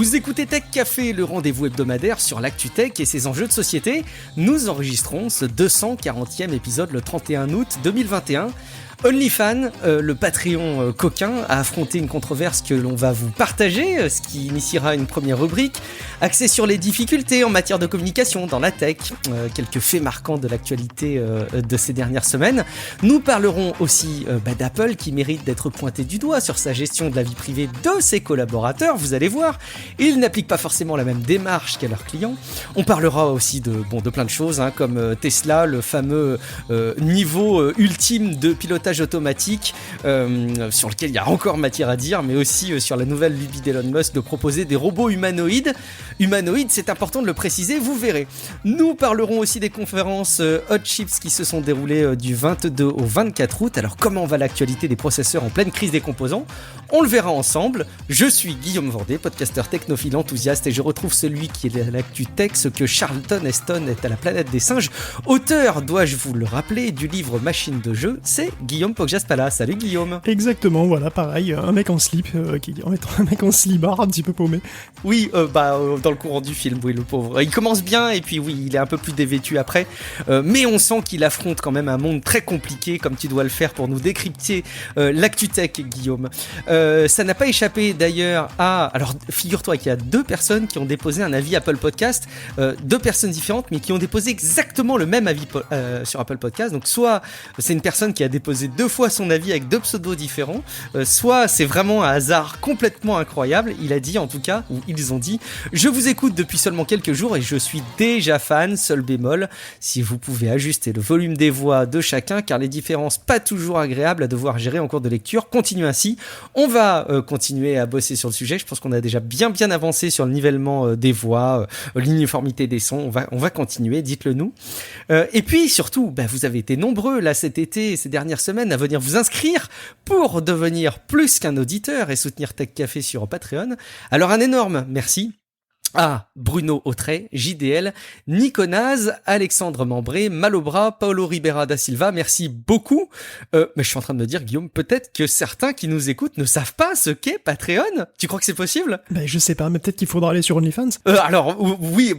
Vous écoutez Tech Café, le rendez-vous hebdomadaire sur l'actu tech et ses enjeux de société. Nous enregistrons ce 240e épisode le 31 août 2021. OnlyFans, le Patreon coquin, a affronté une controverse que l'on va vous partager, ce qui initiera une première rubrique axée sur les difficultés en matière de communication dans la tech, quelques faits marquants de l'actualité de ces dernières semaines. Nous parlerons aussi d'Apple qui mérite d'être pointé du doigt sur sa gestion de la vie privée de ses collaborateurs, vous allez voir. Ils n'appliquent pas forcément la même démarche qu'à leurs clients. On parlera aussi de plein de choses, comme Tesla, le fameux niveau ultime de pilotage automatique sur lequel il y a encore matière à dire, mais aussi sur la nouvelle lubie d'Elon Musk de proposer des robots humanoïdes. Humanoïdes, c'est important de le préciser, vous verrez. Nous parlerons aussi des conférences Hot Chips qui se sont déroulées du 22 au 24 août. Alors comment va l'actualité des processeurs en pleine crise des composants ? On le verra ensemble. Je suis Guillaume Vendée, podcasteur technophile enthousiaste, et je retrouve celui qui est à l'actu tech, ce que Charlton Heston est à la planète des singes. Auteur, dois-je vous le rappeler, du livre Machine de jeu, c'est Guillaume Poggiaspala. Salut Guillaume. Exactement, voilà, pareil, un mec en slip, un mec en slibard, un petit peu paumé. Oui, dans le courant du film, oui, le pauvre. Il commence bien, et puis oui, il est un peu plus dévêtu après, mais on sent qu'il affronte quand même un monde très compliqué, comme tu dois le faire pour nous décrypter l'actu tech, Guillaume. Ça n'a pas échappé d'ailleurs à... Alors, figure-toi qu'il y a deux personnes qui ont déposé un avis Apple Podcast, deux personnes différentes, mais qui ont déposé exactement le même avis sur Apple Podcast. Donc, soit c'est une personne qui a déposé deux fois son avis avec deux pseudos différents, soit c'est vraiment un hasard complètement incroyable. Il a dit en tout cas, ou ils ont dit, je vous écoute depuis seulement quelques jours et je suis déjà fan, seul bémol, si vous pouvez ajuster le volume des voix de chacun, car les différences pas toujours agréables à devoir gérer en cours de lecture. Continuez ainsi. On va continuer à bosser sur le sujet. Je pense qu'on a déjà bien avancé sur le nivellement des voix, l'uniformité des sons. On va continuer, dites-le nous. Et puis surtout, vous avez été nombreux là cet été, ces dernières semaines, à venir vous inscrire pour devenir plus qu'un auditeur et soutenir Tech Café sur Patreon. Alors un énorme merci à Bruno Autray, JDL, Niconaz, Alexandre Membré, Malobra, Paulo Ribeira da Silva, merci beaucoup. Mais je suis en train de me dire, Guillaume, peut-être que certains qui nous écoutent ne savent pas ce qu'est Patreon. Tu crois que c'est possible ? Je sais pas, mais peut-être qu'il faudra aller sur OnlyFans. Alors, oui,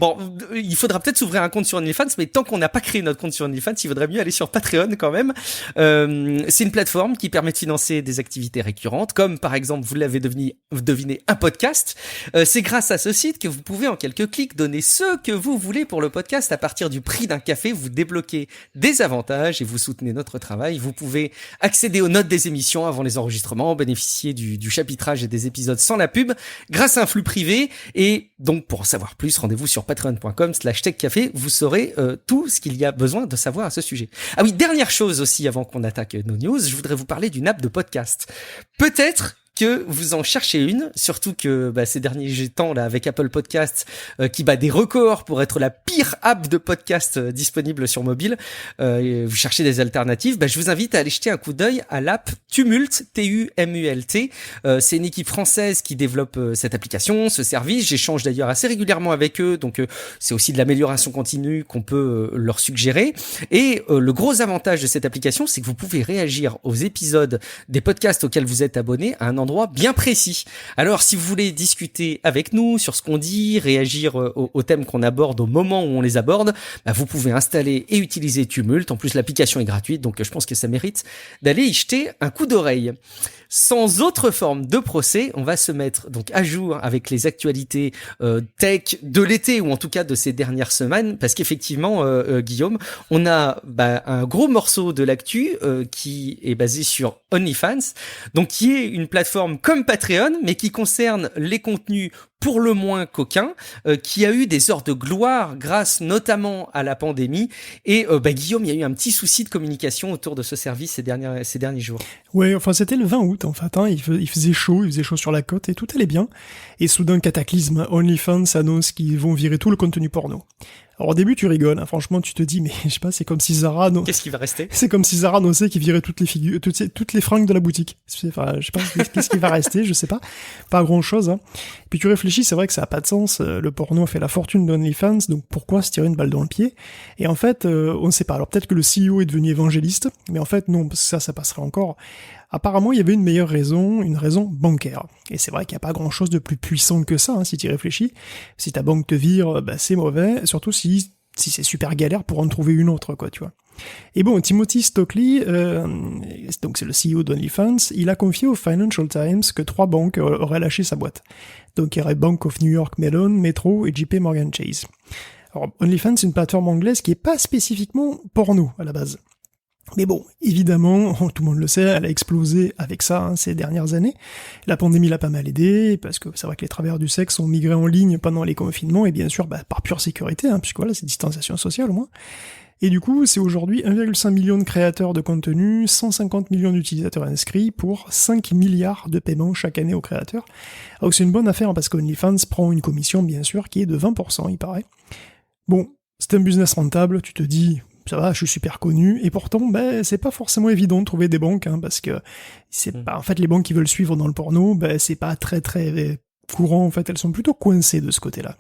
il faudra peut-être s'ouvrir un compte sur OnlyFans, mais tant qu'on n'a pas créé notre compte sur OnlyFans, il vaudrait mieux aller sur Patreon quand même. C'est une plateforme qui permet de financer des activités récurrentes, comme par exemple, vous l'avez deviné, un podcast. C'est grâce à ce site que vous pouvez en quelques clics donner ce que vous voulez pour le podcast. À partir du prix d'un café, vous débloquez des avantages et vous soutenez notre travail. Vous pouvez accéder aux notes des émissions avant les enregistrements, bénéficier du chapitrage et des épisodes sans la pub grâce à un flux privé. Et donc pour en savoir plus, rendez-vous sur patreon.com/techcafé. Vous saurez tout ce qu'il y a besoin de savoir à ce sujet. Ah oui, dernière chose aussi avant qu'on attaque nos news, je voudrais vous parler d'une app de podcast. Peut-être que vous en cherchez une, surtout que ces derniers temps là avec Apple Podcasts qui bat des records pour être la pire app de podcast disponible sur mobile, vous cherchez des alternatives, je vous invite à aller jeter un coup d'œil à l'app Tumult, T-U-M-U-L-T. C'est une équipe française qui développe cette application, ce service. J'échange d'ailleurs assez régulièrement avec eux, donc c'est aussi de l'amélioration continue qu'on peut leur suggérer. Et le gros avantage de cette application, c'est que vous pouvez réagir aux épisodes des podcasts auxquels vous êtes abonné à un endroit bien précis. Alors si vous voulez discuter avec nous sur ce qu'on dit, réagir aux thèmes qu'on aborde au moment où on les aborde, vous pouvez installer et utiliser Tumult. En plus l'application est gratuite, donc je pense que ça mérite d'aller y jeter un coup d'oreille. Sans autre forme de procès, on va se mettre donc à jour avec les actualités tech de l'été, ou en tout cas de ces dernières semaines, parce qu'effectivement, Guillaume, on a un gros morceau de l'actu qui est basé sur OnlyFans, donc qui est une plateforme comme Patreon, mais qui concerne les contenus pour le moins coquins, qui a eu des heures de gloire grâce notamment à la pandémie. Et Guillaume, il y a eu un petit souci de communication autour de ce service ces derniers jours. Ouais, enfin c'était le 20 août en fait, il faisait chaud sur la côte et tout allait bien. Et soudain, cataclysme, OnlyFans annonce qu'ils vont virer tout le contenu porno. Alors au début tu rigoles, franchement tu te dis mais je sais pas, c'est comme si Zara... Qu'est-ce qui va rester ? C'est comme si Zara annonçait qu'ils viraient toutes les fringues de la boutique. Enfin, je sais pas, qu'est-ce qui va rester, je sais pas. Pas grand chose, Puis tu réfléchis, c'est vrai que ça a pas de sens, le porno a fait la fortune d'OnlyFans, donc pourquoi se tirer une balle dans le pied ? Et en fait, on ne sait pas. Alors peut-être que le CEO est devenu évangéliste, mais en fait non, parce que ça passerait encore. Apparemment, il y avait une meilleure raison, une raison bancaire. Et c'est vrai qu'il n'y a pas grand-chose de plus puissant que ça, si tu y réfléchis. Si ta banque te vire, c'est mauvais, surtout si c'est super galère pour en trouver une autre, quoi, tu vois. Et bon, Timothy Stockley, donc c'est le CEO d'OnlyFans, il a confié au Financial Times que 3 banques auraient lâché sa boîte. Donc il y aurait Bank of New York Mellon, Metro et JP Morgan Chase. Alors OnlyFans, c'est une plateforme anglaise qui est pas spécifiquement porno à la base. Mais bon, évidemment, tout le monde le sait, elle a explosé avec ça ces dernières années. La pandémie l'a pas mal aidé, parce que c'est vrai que les travailleurs du sexe ont migré en ligne pendant les confinements, et bien sûr, par pure sécurité, puisque voilà, c'est distanciation sociale au moins. Et du coup, c'est aujourd'hui 1,5 million de créateurs de contenu, 150 millions d'utilisateurs inscrits pour 5 milliards de paiements chaque année aux créateurs. Alors c'est une bonne affaire, parce qu'OnlyFans prend une commission, bien sûr, qui est de 20%, il paraît. Bon, c'est un business rentable, tu te dis... ça va, je suis super connu, et pourtant, c'est pas forcément évident de trouver des banques, parce que c'est pas, en fait, les banques qui veulent suivre dans le porno, c'est pas très très courant, en fait, elles sont plutôt coincées de ce côté-là.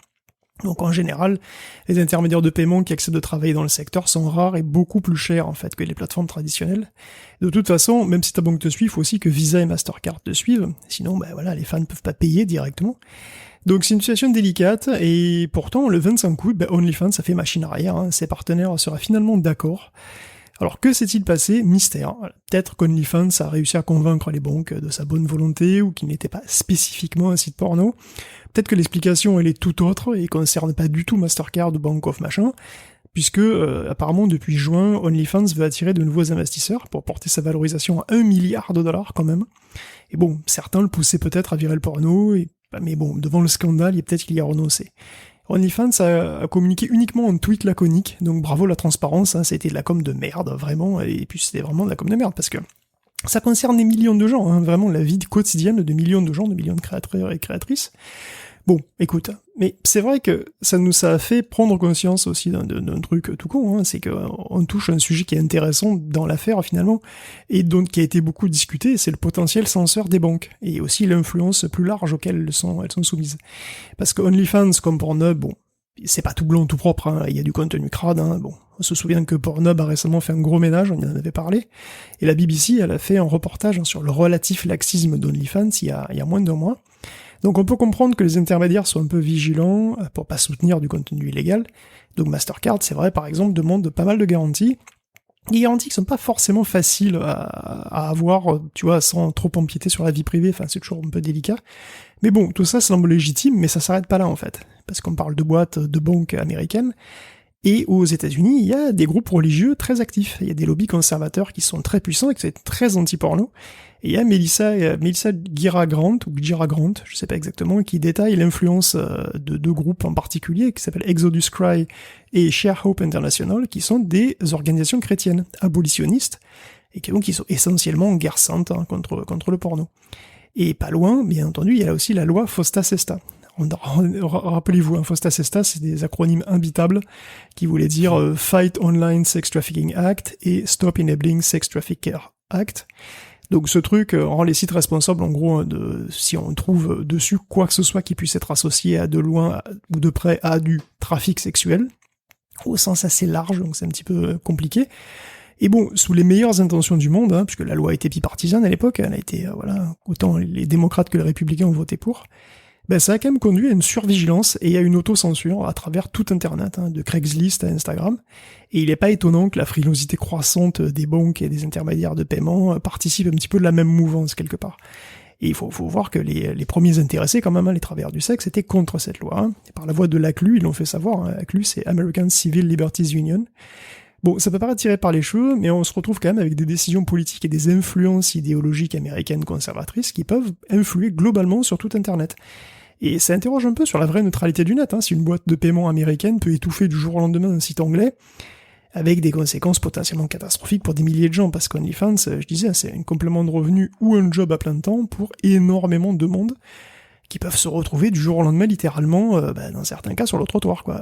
Donc en général, les intermédiaires de paiement qui acceptent de travailler dans le secteur sont rares et beaucoup plus chers en fait que les plateformes traditionnelles. De toute façon, même si ta banque te suit, il faut aussi que Visa et Mastercard te suivent, sinon les fans ne peuvent pas payer directement. Donc c'est une situation délicate, et pourtant le 25 août, OnlyFans a fait machine arrière, ses partenaires seraient finalement d'accord. Alors que s'est-il passé? Mystère. Peut-être qu'OnlyFans a réussi à convaincre les banques de sa bonne volonté, ou qu'il n'était pas spécifiquement un site porno. Peut-être que l'explication elle est tout autre, et concerne pas du tout Mastercard ou Bank of machin, puisque apparemment depuis juin, OnlyFans veut attirer de nouveaux investisseurs pour porter sa valorisation à 1 milliard de dollars quand même. Et bon, certains le poussaient peut-être à virer le porno, mais bon, devant le scandale, peut-être qu'il y a renoncé. OnlyFans a communiqué uniquement en tweet laconique, donc bravo la transparence, c'était de la com de merde, vraiment, et puis c'était vraiment de la com de merde, parce que ça concerne des millions de gens, vraiment la vie quotidienne de millions de gens, de millions de créateurs et créatrices. Bon, écoute, mais c'est vrai que ça a fait prendre conscience aussi d'un truc tout con, c'est qu'on touche un sujet qui est intéressant dans l'affaire finalement, et donc qui a été beaucoup discuté, c'est le potentiel censeur des banques, et aussi l'influence plus large auquel elles sont soumises. Parce que OnlyFans comme Pornhub, c'est pas tout blanc tout propre, il y a du contenu crade, on se souvient que Pornhub a récemment fait un gros ménage, on y en avait parlé, et la BBC, elle a fait un reportage sur le relatif laxisme d'OnlyFans il y a moins de 2 mois. Donc on peut comprendre que les intermédiaires sont un peu vigilants pour pas soutenir du contenu illégal. Donc Mastercard, c'est vrai, par exemple, demande pas mal de garanties. Des garanties qui sont pas forcément faciles à avoir, tu vois, sans trop empiéter sur la vie privée, c'est toujours un peu délicat. Mais bon, tout ça semble légitime, mais ça s'arrête pas là en fait. Parce qu'on parle de boîtes, de banques américaines, et aux États-Unis, il y a des groupes religieux très actifs. Il y a des lobbies conservateurs qui sont très puissants et qui sont très anti-porno. Et il y a Melissa Gira-Grant, je sais pas exactement, qui détaille l'influence de 2 groupes en particulier, qui s'appellent Exodus Cry et Share Hope International, qui sont des organisations chrétiennes, abolitionnistes, et qui sont essentiellement en guerre sainte contre le porno. Et pas loin, bien entendu, il y a aussi la loi Fosta Sesta. Rappelez-vous, Fosta Sesta, c'est des acronymes imbitables qui voulaient dire Fight Online Sex Trafficking Act et Stop Enabling Sex Trafficker Act. Donc ce truc rend les sites responsables, en gros, si on trouve dessus quoi que ce soit qui puisse être associé à de loin ou de près à du trafic sexuel, au sens assez large, donc c'est un petit peu compliqué. Et bon, sous les meilleures intentions du monde, puisque la loi a été bipartisane à l'époque, elle a été, autant les démocrates que les républicains ont voté pour, ça a quand même conduit à une survigilance et à une autocensure à travers tout Internet, de Craigslist à Instagram. Et il n'est pas étonnant que la frilosité croissante des banques et des intermédiaires de paiement participe un petit peu de la même mouvance quelque part. Et il faut voir que les premiers intéressés quand même, les travailleurs du sexe, étaient contre cette loi. Et par la voix de l'ACLU, ils l'ont fait savoir. L'ACLU, c'est American Civil Liberties Union. Bon, ça peut paraître tiré par les cheveux, mais on se retrouve quand même avec des décisions politiques et des influences idéologiques américaines conservatrices qui peuvent influer globalement sur tout Internet. Et ça interroge un peu sur la vraie neutralité du net, si une boîte de paiement américaine peut étouffer du jour au lendemain un site anglais, avec des conséquences potentiellement catastrophiques pour des milliers de gens, parce qu'OnlyFans, je disais, c'est un complément de revenu ou un job à plein temps pour énormément de monde, qui peuvent se retrouver du jour au lendemain, littéralement, dans certains cas, sur le trottoir, quoi.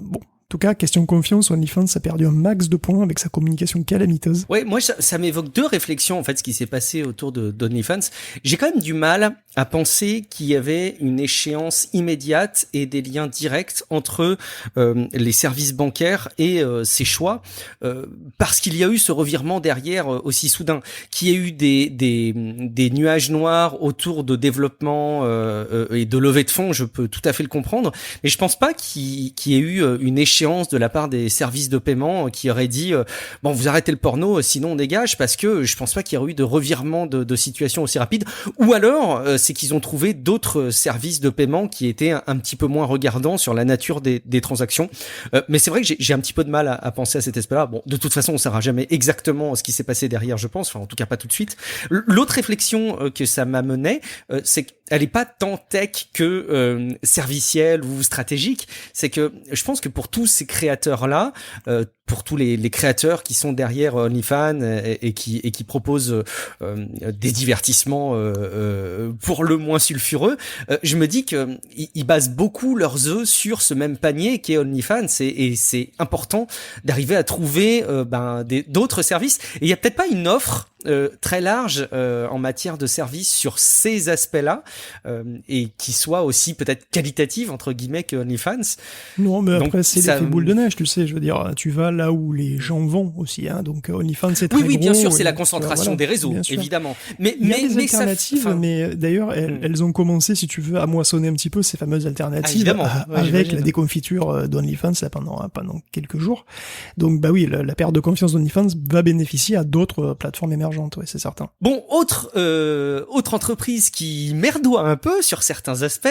Bon, tout cas, question confiance, OnlyFans a perdu un max de points avec sa communication calamiteuse. Ouais, moi ça m'évoque deux réflexions en fait, ce qui s'est passé autour d'OnlyFans. J'ai quand même du mal à penser qu'il y avait une échéance immédiate et des liens directs entre les services bancaires et ces choix, parce qu'il y a eu ce revirement derrière aussi soudain, qu'il y a eu des nuages noirs autour de développement et de levée de fonds. Je peux tout à fait le comprendre, mais je pense pas qu'il y ait eu une échéance de la part des services de paiement qui auraient dit bon, vous arrêtez le porno, sinon on dégage, parce que je pense pas qu'il y aurait eu de revirement de situation aussi rapide. Ou alors c'est qu'ils ont trouvé d'autres services de paiement qui étaient un petit peu moins regardants sur la nature des transactions. Mais c'est vrai que j'ai un petit peu de mal à penser à cet aspect-là. Bon, de toute façon, on saura jamais exactement ce qui s'est passé derrière, je pense. Enfin, en tout cas, pas tout de suite. L'autre réflexion que ça m'amenait, c'est qu'elle est pas tant tech que servicielle ou stratégique. C'est que je pense que pour tous ces créateurs-là, pour tous les créateurs qui sont derrière OnlyFans et qui proposent des divertissements pour le moins sulfureux, je me dis que ils basent beaucoup leurs œufs sur ce même panier qu'est OnlyFans, et c'est important d'arriver à trouver d'autres services. Et il y a peut-être pas une offre très large en matière de services sur ces aspects-là, et qui soit aussi peut-être qualitative entre guillemets que OnlyFans. Non, mais Donc, après c'est ça... l'effet boule de neige, tu sais, je veux dire, tu vas là où les gens vont aussi, hein. Donc OnlyFans c'est très gros. Oui, bien sûr, c'est la concentration des réseaux, évidemment. Mais il y a des alternatives, ça... mais d'ailleurs elles ont commencé, si tu veux, à moissonner un petit peu ces fameuses alternatives, avec la déconfiture d'OnlyFans là, pendant quelques jours. Donc bah oui, la perte de confiance d'OnlyFans va bénéficier à d'autres plateformes émergentes, ouais, c'est certain. Bon, autre entreprise qui merdoie un peu sur certains aspects,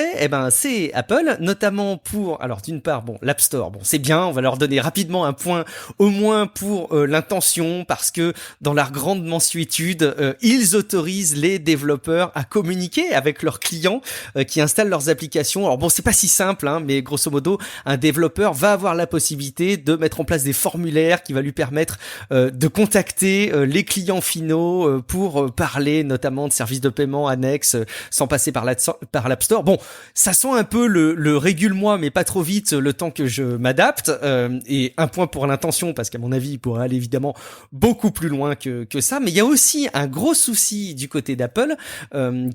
c'est Apple, notamment pour, alors d'une part, bon, l'App Store, bon, c'est bien, on va leur donner rapidement un point, au moins pour l'intention, parce que dans leur grande mansuétude, ils autorisent les développeurs à communiquer avec leurs clients qui installent leurs applications. Alors bon, c'est pas si simple, hein, mais grosso modo, un développeur va avoir la possibilité de mettre en place des formulaires qui va lui permettre de contacter les clients finaux pour parler notamment de services de paiement annexes sans passer par l'App Store. Bon, ça sent un peu le régule-moi, mais pas trop vite, le temps que je m'adapte. Et un point pour l'intention, parce qu'à mon avis, il pourrait aller évidemment beaucoup plus loin que ça. Mais il y a aussi un gros souci du côté d'Apple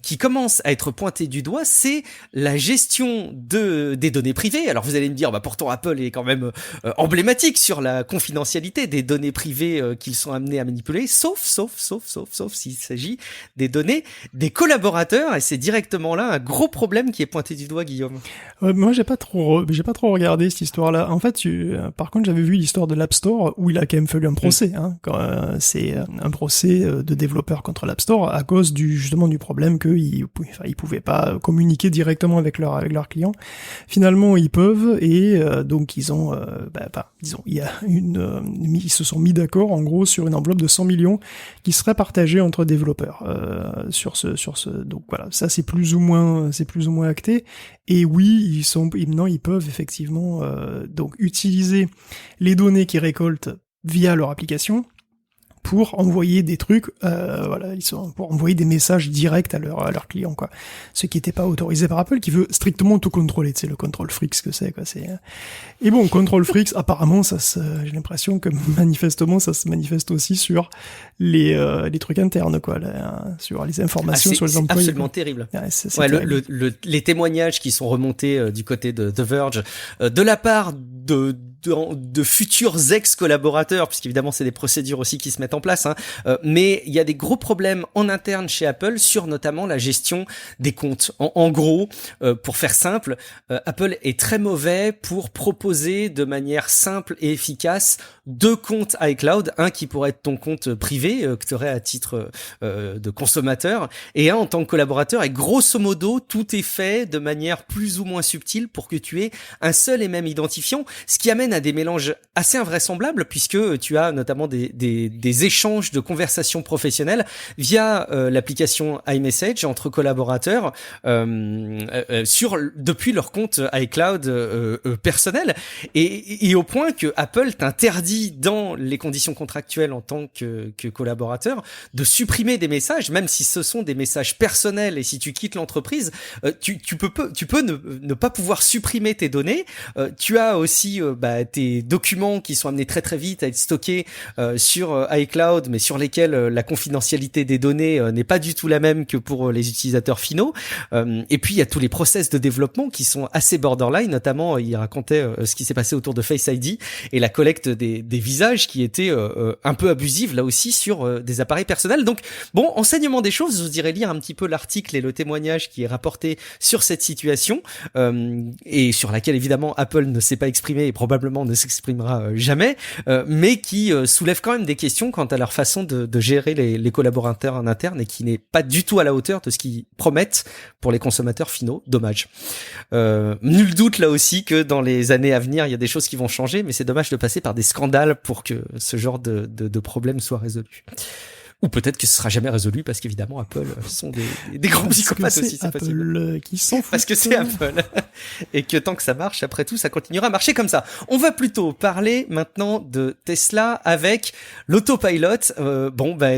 qui commence à être pointé du doigt, c'est la gestion des données privées. Alors vous allez me dire, pourtant Apple est quand même emblématique sur la confidentialité des données privées qu'ils sont amenés à manipuler, sauf s'il s'agit des données des collaborateurs, et c'est directement là un gros problème qui est pointé du doigt, Guillaume. Moi, j'ai pas trop regardé cette histoire-là. En fait, par contre, j'avais vu l'histoire de l'App Store où il a quand même fallu un procès. C'est un procès de développeurs contre l'App Store à cause justement du problème qu'ils pouvaient pas communiquer directement avec leurs clients. Finalement, ils peuvent, et donc ils ont, ils se sont mis d'accord en gros sur une enveloppe de 100 millions qui serait partagée entre développeurs donc voilà, ça c'est plus ou moins acté. Et oui, ils peuvent effectivement donc utiliser les données qu'ils récoltent via leur application pour envoyer des trucs, pour envoyer des messages directs à leurs clients, quoi. Ce qui n'était pas autorisé par Apple, qui veut strictement tout contrôler, tu sais, le control freak, ce que c'est, quoi. Et bon, control freaks, apparemment, j'ai l'impression que manifestement, ça se manifeste aussi sur les trucs internes, quoi, sur les informations sur les employés. C'est absolument terrible. Ouais, c'est terrible. Les témoignages qui sont remontés du côté de The Verge, de la part de futurs ex-collaborateurs, puisqu'évidemment c'est des procédures aussi qui se mettent en place, mais il y a des gros problèmes en interne chez Apple sur notamment la gestion des comptes. En gros, pour faire simple, Apple est très mauvais pour proposer de manière simple et efficace 2 comptes iCloud, un qui pourrait être ton compte privé que tu aurais à titre de consommateur, et un en tant que collaborateur, et grosso modo tout est fait de manière plus ou moins subtile pour que tu aies un seul et même identifiant, ce qui amène à des mélanges assez invraisemblables, puisque tu as notamment des échanges de conversations professionnelles via l'application iMessage entre collaborateurs depuis leur compte iCloud personnel, et au point que Apple t'interdit dit dans les conditions contractuelles en tant que collaborateur de supprimer des messages, même si ce sont des messages personnels et si tu quittes l'entreprise, tu peux ne pas pouvoir supprimer tes données. Tu as aussi tes documents qui sont amenés très très vite à être stockés sur iCloud, mais sur lesquels la confidentialité des données n'est pas du tout la même que pour les utilisateurs finaux. Et puis il y a tous les process de développement qui sont assez borderline, notamment il racontait ce qui s'est passé autour de Face ID et la collecte des visages qui était un peu abusive là aussi sur des appareils personnels. Donc bon, enseignement des choses, je vous dirais lire un petit peu l'article et le témoignage qui est rapporté sur cette situation et sur laquelle évidemment Apple ne s'est pas exprimé et probablement ne s'exprimera jamais, mais qui soulève quand même des questions quant à leur façon de gérer les collaborateurs en interne et qui n'est pas du tout à la hauteur de ce qu'ils promettent pour les consommateurs finaux. Dommage. Nul doute là aussi que dans les années à venir, il y a des choses qui vont changer, mais c'est dommage de passer par des scandales pour que ce genre de problème soit résolu. Ou peut-être que ce sera jamais résolu parce qu'évidemment Apple sont des grands psychopathes aussi, c'est possible. Qui s'en foutent. Parce que c'est Apple. Et que tant que ça marche, après tout, ça continuera à marcher comme ça. On va plutôt parler maintenant de Tesla avec l'autopilot.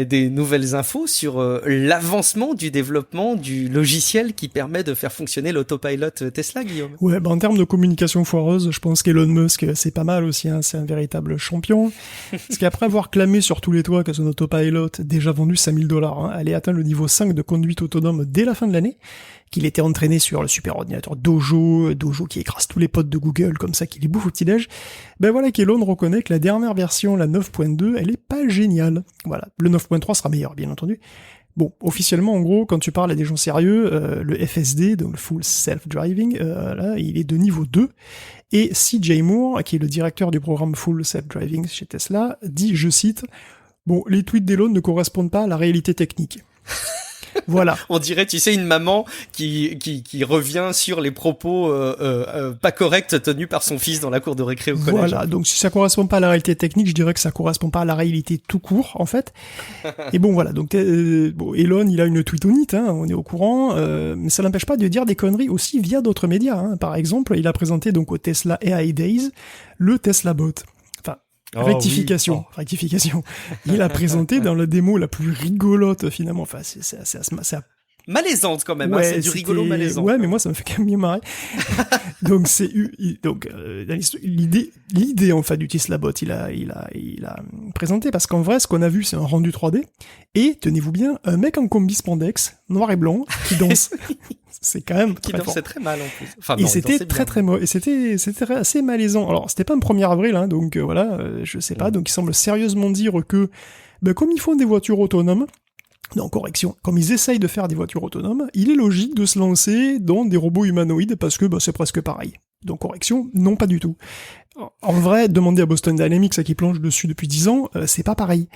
Des nouvelles infos sur l'avancement du développement du logiciel qui permet de faire fonctionner l'autopilot Tesla, Guillaume. Ouais, en termes de communication foireuse, je pense qu'Elon Musk, c'est pas mal aussi, hein, c'est un véritable champion. Parce qu'après avoir clamé sur tous les toits que son autopilot déjà vendu $5,000, allait atteindre le niveau 5 de conduite autonome dès la fin de l'année, qu'il était entraîné sur le super ordinateur Dojo qui écrase tous les potes de Google, comme ça, qui les bouffe au petit-déj. Voilà qu'Elon reconnaît que la dernière version, la 9.2, elle est pas géniale. Voilà. Le 9.3 sera meilleur, bien entendu. Bon, officiellement, en gros, quand tu parles à des gens sérieux, le FSD, donc le Full Self-Driving, là, il est de niveau 2. Et CJ Moore, qui est le directeur du programme Full Self-Driving chez Tesla, dit, je cite, bon, les tweets d'Elon ne correspondent pas à la réalité technique. Voilà. On dirait, tu sais, une maman qui revient sur les propos pas corrects tenus par son fils dans la cour de récré au collège. Voilà, donc si ça correspond pas à la réalité technique, je dirais que ça correspond pas à la réalité tout court, en fait. Et bon, voilà, donc Elon, il a une tweetonite, hein, on est au courant, mais ça n'empêche pas de dire des conneries aussi via d'autres médias. Hein. Par exemple, il a présenté donc au Tesla AI Days le Tesla Bot. Rectification. Il a présenté dans la démo la plus rigolote finalement. Enfin, c'est malaisante quand même. Ouais, c'est du rigolo malaisant. Ouais, mais moi ça me fait quand même mieux marrer. Donc l'idée en fait du Tesla Bot, il a présenté parce qu'en vrai ce qu'on a vu c'est un rendu 3D et tenez-vous bien un mec en combi spandex noir et blanc qui danse. C'est quand même qui dansait très mal en plus. Enfin, et c'était très mauvais. Et c'était assez malaisant. Alors c'était pas un 1er avril, hein, donc je sais pas. Donc il semble sérieusement dire que comme ils font des voitures autonomes. Non, correction. Comme ils essayent de faire des voitures autonomes, il est logique de se lancer dans des robots humanoïdes parce que c'est presque pareil. Donc correction, non pas du tout. En vrai, demander à Boston Dynamics à qui plonge dessus depuis 10 ans, c'est pas pareil.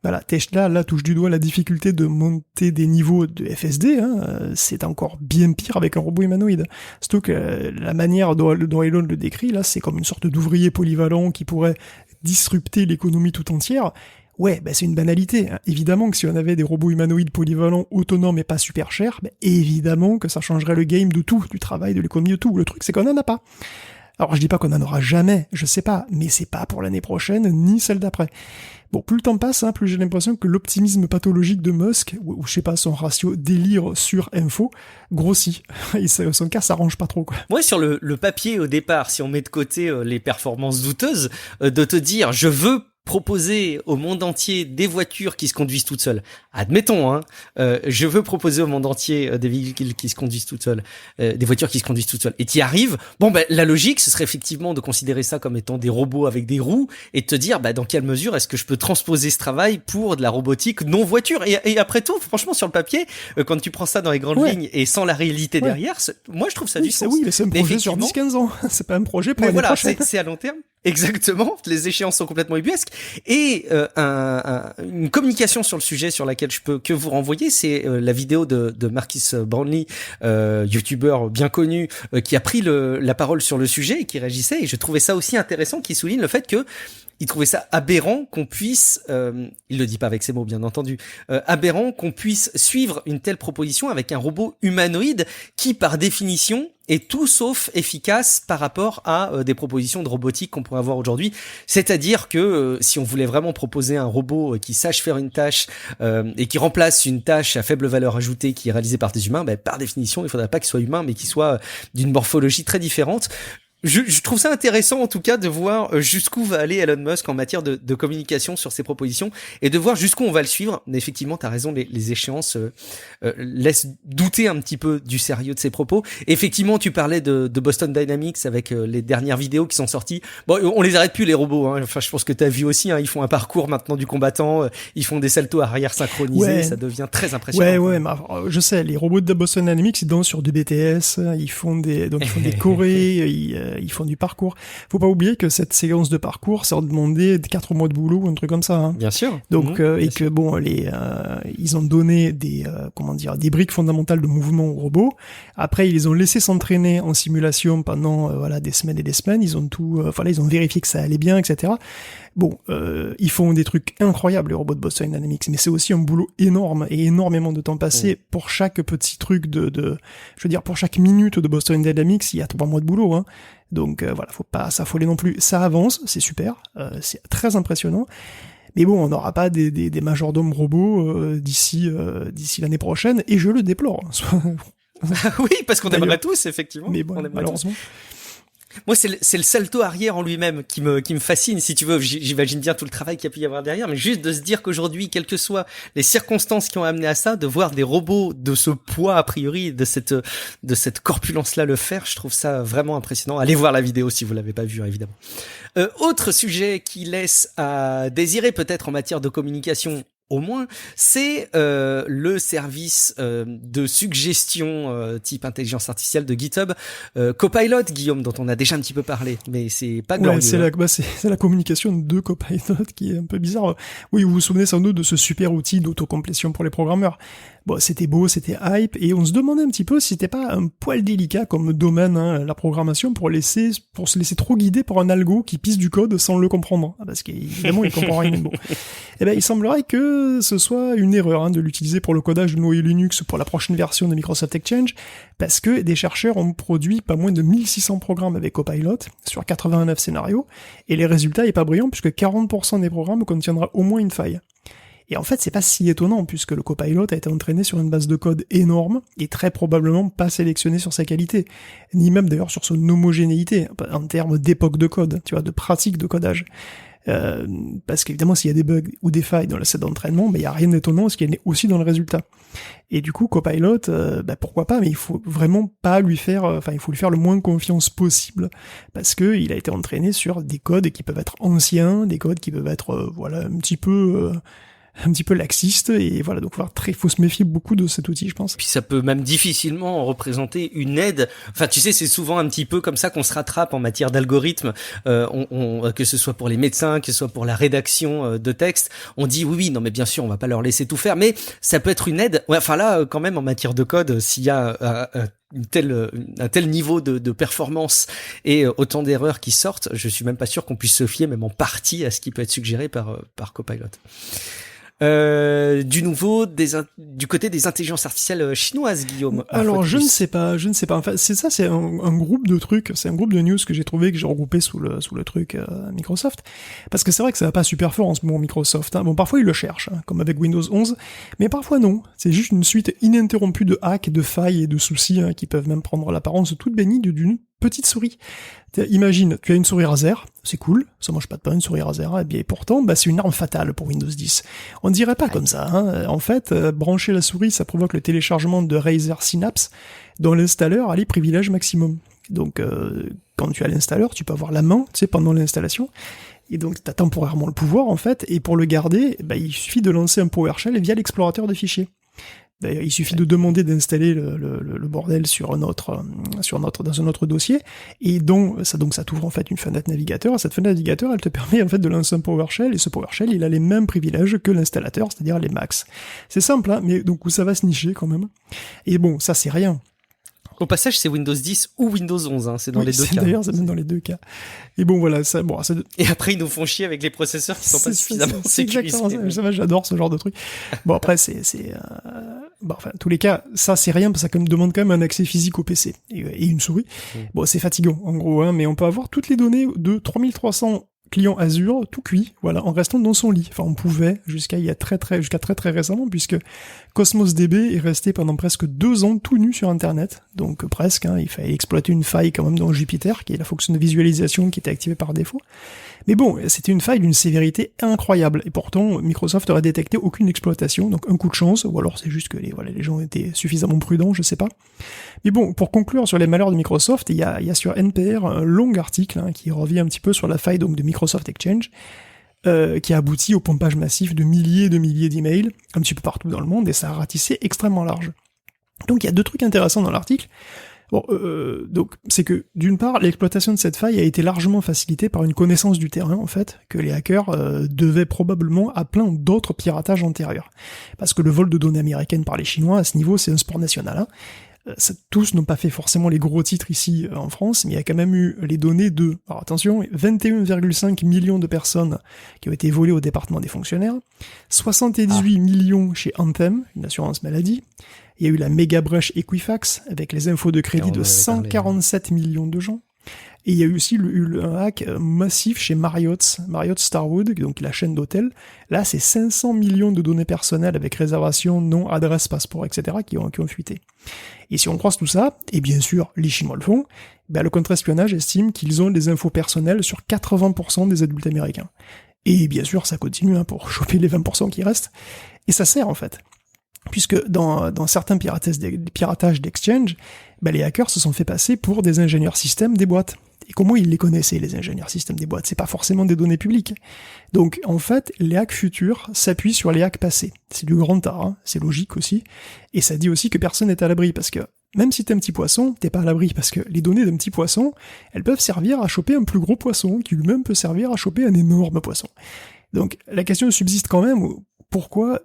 Voilà, Tesla là touche du doigt la difficulté de monter des niveaux de FSD, hein, c'est encore bien pire avec un robot humanoïde. Surtout que la manière dont Elon le décrit, là, c'est comme une sorte d'ouvrier polyvalent qui pourrait disrupter l'économie tout entière. Ouais, c'est une banalité. Hein. Évidemment que si on avait des robots humanoïdes polyvalents, autonomes et pas super chers, évidemment que ça changerait le game de tout, du travail, de l'économie, de tout. Le truc, c'est qu'on en a pas. Alors, je dis pas qu'on en aura jamais, je sais pas, mais c'est pas pour l'année prochaine, ni celle d'après. Bon, plus le temps passe, hein, plus j'ai l'impression que l'optimisme pathologique de Musk, ou je sais pas, son ratio délire sur info, grossit. Et son cas s'arrange pas trop, quoi. Ouais, sur le papier, au départ, si on met de côté les performances douteuses, de te dire, je veux proposer au monde entier des voitures qui se conduisent toutes seules. Admettons, hein, je veux proposer au monde entier des véhicules qui se conduisent toutes seules, des voitures qui se conduisent toutes seules. Et t'y arrives. Bon, la logique, ce serait effectivement de considérer ça comme étant des robots avec des roues et de te dire, dans quelle mesure est-ce que je peux transposer ce travail pour de la robotique non voiture. Et après tout, franchement, sur le papier, quand tu prends ça dans les grandes lignes et sans la réalité derrière, moi, je trouve ça du sens. Oui, mais c'est un projet sur 10-15 ans. C'est pas un projet pour l'année prochaine. C'est à long terme. Exactement, les échéances sont complètement ubuesques. Et une communication sur le sujet sur laquelle je peux que vous renvoyer, c'est la vidéo de Marcus Brownlee, youtubeur bien connu, qui a pris la parole sur le sujet et qui réagissait. Et je trouvais ça aussi intéressant, qui souligne le fait que il trouvait ça aberrant qu'on puisse, il le dit pas avec ses mots bien entendu, aberrant qu'on puisse suivre une telle proposition avec un robot humanoïde qui par définition est tout sauf efficace par rapport à des propositions de robotique qu'on pourrait avoir aujourd'hui. C'est-à-dire que si on voulait vraiment proposer un robot qui sache faire une tâche et qui remplace une tâche à faible valeur ajoutée qui est réalisée par des humains, par définition, il faudrait pas qu'il soit humain, mais qu'il soit d'une morphologie très différente. Je trouve ça intéressant en tout cas de voir jusqu'où va aller Elon Musk en matière de communication sur ses propositions et de voir jusqu'où on va le suivre. Mais effectivement, t'as raison, les échéances laissent douter un petit peu du sérieux de ses propos. Et effectivement, tu parlais de Boston Dynamics avec les dernières vidéos qui sont sorties. Bon, on les arrête plus les robots. Hein. Enfin, je pense que t'as vu aussi. Hein, ils font un parcours maintenant du combattant. Ils font des saltos arrière synchronisés. Ouais. Ça devient très impressionnant. Ouais, mais je sais. Les robots de Boston Dynamics, ils dansent sur du BTS. Ils font des chorés. Ils font du parcours. Faut pas oublier que cette séquence de parcours, ça a demandé 4 mois de boulot ou un truc comme ça. Hein. Bien sûr. Donc, et que bon, ils ont donné des briques fondamentales de mouvement aux robots. Après, ils les ont laissés s'entraîner en simulation pendant, des semaines et des semaines. Ils ont ils ont vérifié que ça allait bien, etc. Bon, ils font des trucs incroyables, les robots de Boston Dynamics, mais c'est aussi un boulot énorme et énormément de temps passé pour chaque petit truc je veux dire, pour chaque minute de Boston Dynamics, il y a 3 mois de boulot, hein. Donc, faut pas s'affoler non plus. Ça avance, c'est super, c'est très impressionnant. Mais bon, on n'aura pas des majordomes robots d'ici l'année prochaine, et je le déplore. Oui, parce qu'on aimerait tous, effectivement. Mais bon, malheureusement. Moi, c'est le salto arrière en lui-même qui me fascine, si tu veux. J'imagine bien tout le travail qu'il y a pu y avoir derrière, mais juste de se dire qu'aujourd'hui, quelles que soient les circonstances qui ont amené à ça, de voir des robots de ce poids, a priori, de cette corpulence-là le faire, je trouve ça vraiment impressionnant. Allez voir la vidéo si vous l'avez pas vue, évidemment. Autre sujet qui laisse à désirer peut-être en matière de communication, au moins, c'est le service de suggestion type intelligence artificielle de GitHub, Copilot, Guillaume, dont on a déjà un petit peu parlé, mais c'est pas glorieux. Ouais, c'est la communication de Copilot qui est un peu bizarre. Oui, vous vous souvenez sans doute de ce super outil d'autocomplétion pour les programmeurs. Bon, c'était beau, c'était hype, et on se demandait un petit peu si c'était pas un poil délicat comme domaine, hein, la programmation, pour se laisser trop guider par un algo qui pisse du code sans le comprendre. Parce qu'évidemment, il comprend rien. Bon. Eh ben, il semblerait que ce soit une erreur, hein, de l'utiliser pour le codage de noyau Linux pour la prochaine version de Microsoft Exchange, parce que des chercheurs ont produit pas moins de 1600 programmes avec Copilot, sur 89 scénarios, et les résultats est pas brillant, puisque 40% des programmes contiendra au moins une faille. Et en fait, c'est pas si étonnant, puisque le Copilot a été entraîné sur une base de code énorme, et très probablement pas sélectionné sur sa qualité, ni même d'ailleurs sur son homogénéité, en termes d'époque de code, tu vois, de pratique de codage. Parce qu'évidemment, s'il y a des bugs ou des failles dans le set d'entraînement, il y a rien d'étonnant, ce qui est aussi dans le résultat. Et du coup, Copilot, pourquoi pas, mais il faut vraiment pas lui faire, il faut lui faire le moins confiance possible, parce que il a été entraîné sur des codes qui peuvent être anciens, des codes qui peuvent être, un petit peu laxiste, et voilà, donc faut se méfier beaucoup de cet outil, je pense. Puis ça peut même difficilement représenter une aide. Enfin, tu sais, c'est souvent un petit peu comme ça qu'on se rattrape en matière d'algorithme, que ce soit pour les médecins, que ce soit pour la rédaction de texte. On dit oui, non mais bien sûr, on va pas leur laisser tout faire, mais ça peut être une aide. Ouais, enfin là, quand même, en matière de code, s'il y a un tel niveau de performance et autant d'erreurs qui sortent, je suis même pas sûr qu'on puisse se fier, même en partie, à ce qui peut être suggéré par Copilot. Du nouveau du côté des intelligences artificielles chinoises, Guillaume. Alors je ne sais pas. Enfin, c'est un groupe de trucs, c'est un groupe de news que j'ai trouvé, que j'ai regroupé sous le truc Microsoft, parce que c'est vrai que ça va pas super fort en ce moment Microsoft. Hein. Bon, parfois ils le cherchent, hein, comme avec Windows 11, mais parfois non. C'est juste une suite ininterrompue de hacks, de failles et de soucis, hein, qui peuvent même prendre l'apparence toute bénigne d'une petite souris. Imagine, tu as une souris Razer, c'est cool, ça mange pas de pain, une souris Razer, et bien pourtant, c'est une arme fatale pour Windows 10. On dirait pas comme ça, hein. En fait, brancher la souris, ça provoque le téléchargement de Razer Synapse, dont l'installeur a les privilèges maximum. Donc, quand tu as l'installeur, tu peux avoir la main, tu sais, pendant l'installation, et donc tu as temporairement le pouvoir, en fait, et pour le garder, il suffit de lancer un PowerShell via l'explorateur de fichiers. D'ailleurs, il suffit de demander d'installer le bordel dans un autre dossier, et donc ça t'ouvre en fait une fenêtre navigateur. Cette fenêtre navigateur, elle te permet en fait de lancer un PowerShell, et ce PowerShell, il a les mêmes privilèges que l'installateur, c'est-à-dire les max. C'est simple, hein, mais donc où ça va se nicher quand même. Et bon, ça c'est rien. Au passage, c'est Windows 10 ou Windows 11, hein, c'est dans les deux cas. D'ailleurs, c'est même dans les deux cas. Et bon, voilà, Et après, ils nous font chier avec les processeurs qui sont pas suffisamment sécurisés. Ça, j'adore ce genre de truc. Bon, après, enfin, en tous les cas, ça, c'est rien, parce que ça demande quand même un accès physique au PC et une souris. Bon, c'est fatigant, en gros, hein, mais on peut avoir toutes les données de 3300 client Azure, tout cuit, voilà, en restant dans son lit. Enfin, on pouvait jusqu'à très très récemment, puisque Cosmos DB est resté pendant presque 2 ans tout nu sur Internet. Donc presque, hein, il fallait exploiter une faille quand même dans Jupyter, qui est la fonction de visualisation qui était activée par défaut. Mais bon, c'était une faille d'une sévérité incroyable, et pourtant Microsoft aurait détecté aucune exploitation, donc un coup de chance, ou alors c'est juste que les gens étaient suffisamment prudents, je sais pas. Mais bon, pour conclure sur les malheurs de Microsoft, il y a sur NPR un long article qui revient un petit peu sur la faille donc de Microsoft Exchange, qui a abouti au pompage massif de milliers d'emails, un petit peu partout dans le monde, et ça a ratissé extrêmement large. Donc il y a 2 trucs intéressants dans l'article. Bon, donc c'est que d'une part, l'exploitation de cette faille a été largement facilitée par une connaissance du terrain, en fait, que les hackers devaient probablement à plein d'autres piratages antérieurs. Parce que le vol de données américaines par les Chinois, à ce niveau, c'est un sport national, hein. Tous n'ont pas fait forcément les gros titres ici en France, mais il y a quand même eu les données de, alors attention, 21,5 millions de personnes qui ont été volées au département des fonctionnaires, 78 millions chez Anthem, une assurance maladie, il y a eu la méga brèche Equifax, avec les infos de crédit de 147 millions de gens, et il y a eu aussi un hack massif chez Marriott Starwood, donc la chaîne d'hôtels. Là, c'est 500 millions de données personnelles avec réservation, nom, adresse, passeport, etc. qui ont fuité. Et si on croise tout ça, et bien sûr, les Chinois le font, le contre-espionnage estime qu'ils ont des infos personnelles sur 80% des adultes américains. Et bien sûr, ça continue pour choper les 20% qui restent. Et ça sert, en fait. Puisque dans certains piratages d'Exchange, les hackers se sont fait passer pour des ingénieurs système des boîtes. Et comment ils les connaissaient, les ingénieurs système des boîtes? C'est pas forcément des données publiques. Donc, en fait, les hacks futurs s'appuient sur les hacks passés. C'est du grand art, hein, c'est logique aussi. Et ça dit aussi que personne n'est à l'abri, parce que même si t'es un petit poisson, t'es pas à l'abri, parce que les données d'un petit poisson, elles peuvent servir à choper un plus gros poisson, qui lui-même peut servir à choper un énorme poisson. Donc, la question subsiste quand même, pourquoi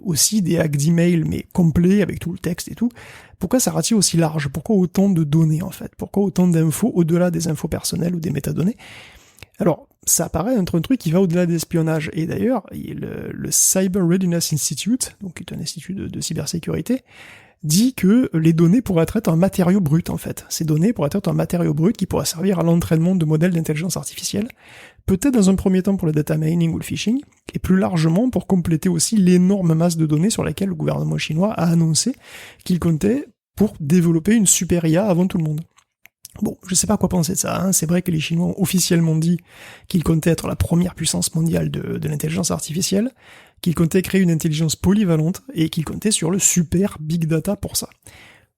aussi des hacks d'email, mais complets, avec tout le texte et tout, pourquoi ça rattire aussi large? Pourquoi autant de données, en fait? Pourquoi autant d'infos au-delà des infos personnelles ou des métadonnées? Alors, ça apparaît être un truc qui va au-delà de l'espionnage. Et d'ailleurs, le Cyber Readiness Institute, donc qui est un institut de cybersécurité, dit que les données pourraient être un matériau brut, en fait. Ces données pourraient être un matériau brut qui pourra servir à l'entraînement de modèles d'intelligence artificielle, peut-être dans un premier temps pour le data mining ou le phishing, et plus largement pour compléter aussi l'énorme masse de données sur laquelle le gouvernement chinois a annoncé qu'il comptait pour développer une super IA avant tout le monde. Bon, je sais pas quoi penser de ça, hein. C'est vrai que les Chinois ont officiellement dit qu'ils comptaient être la première puissance mondiale de l'intelligence artificielle, qu'ils comptaient créer une intelligence polyvalente, et qu'ils comptaient sur le super big data pour ça.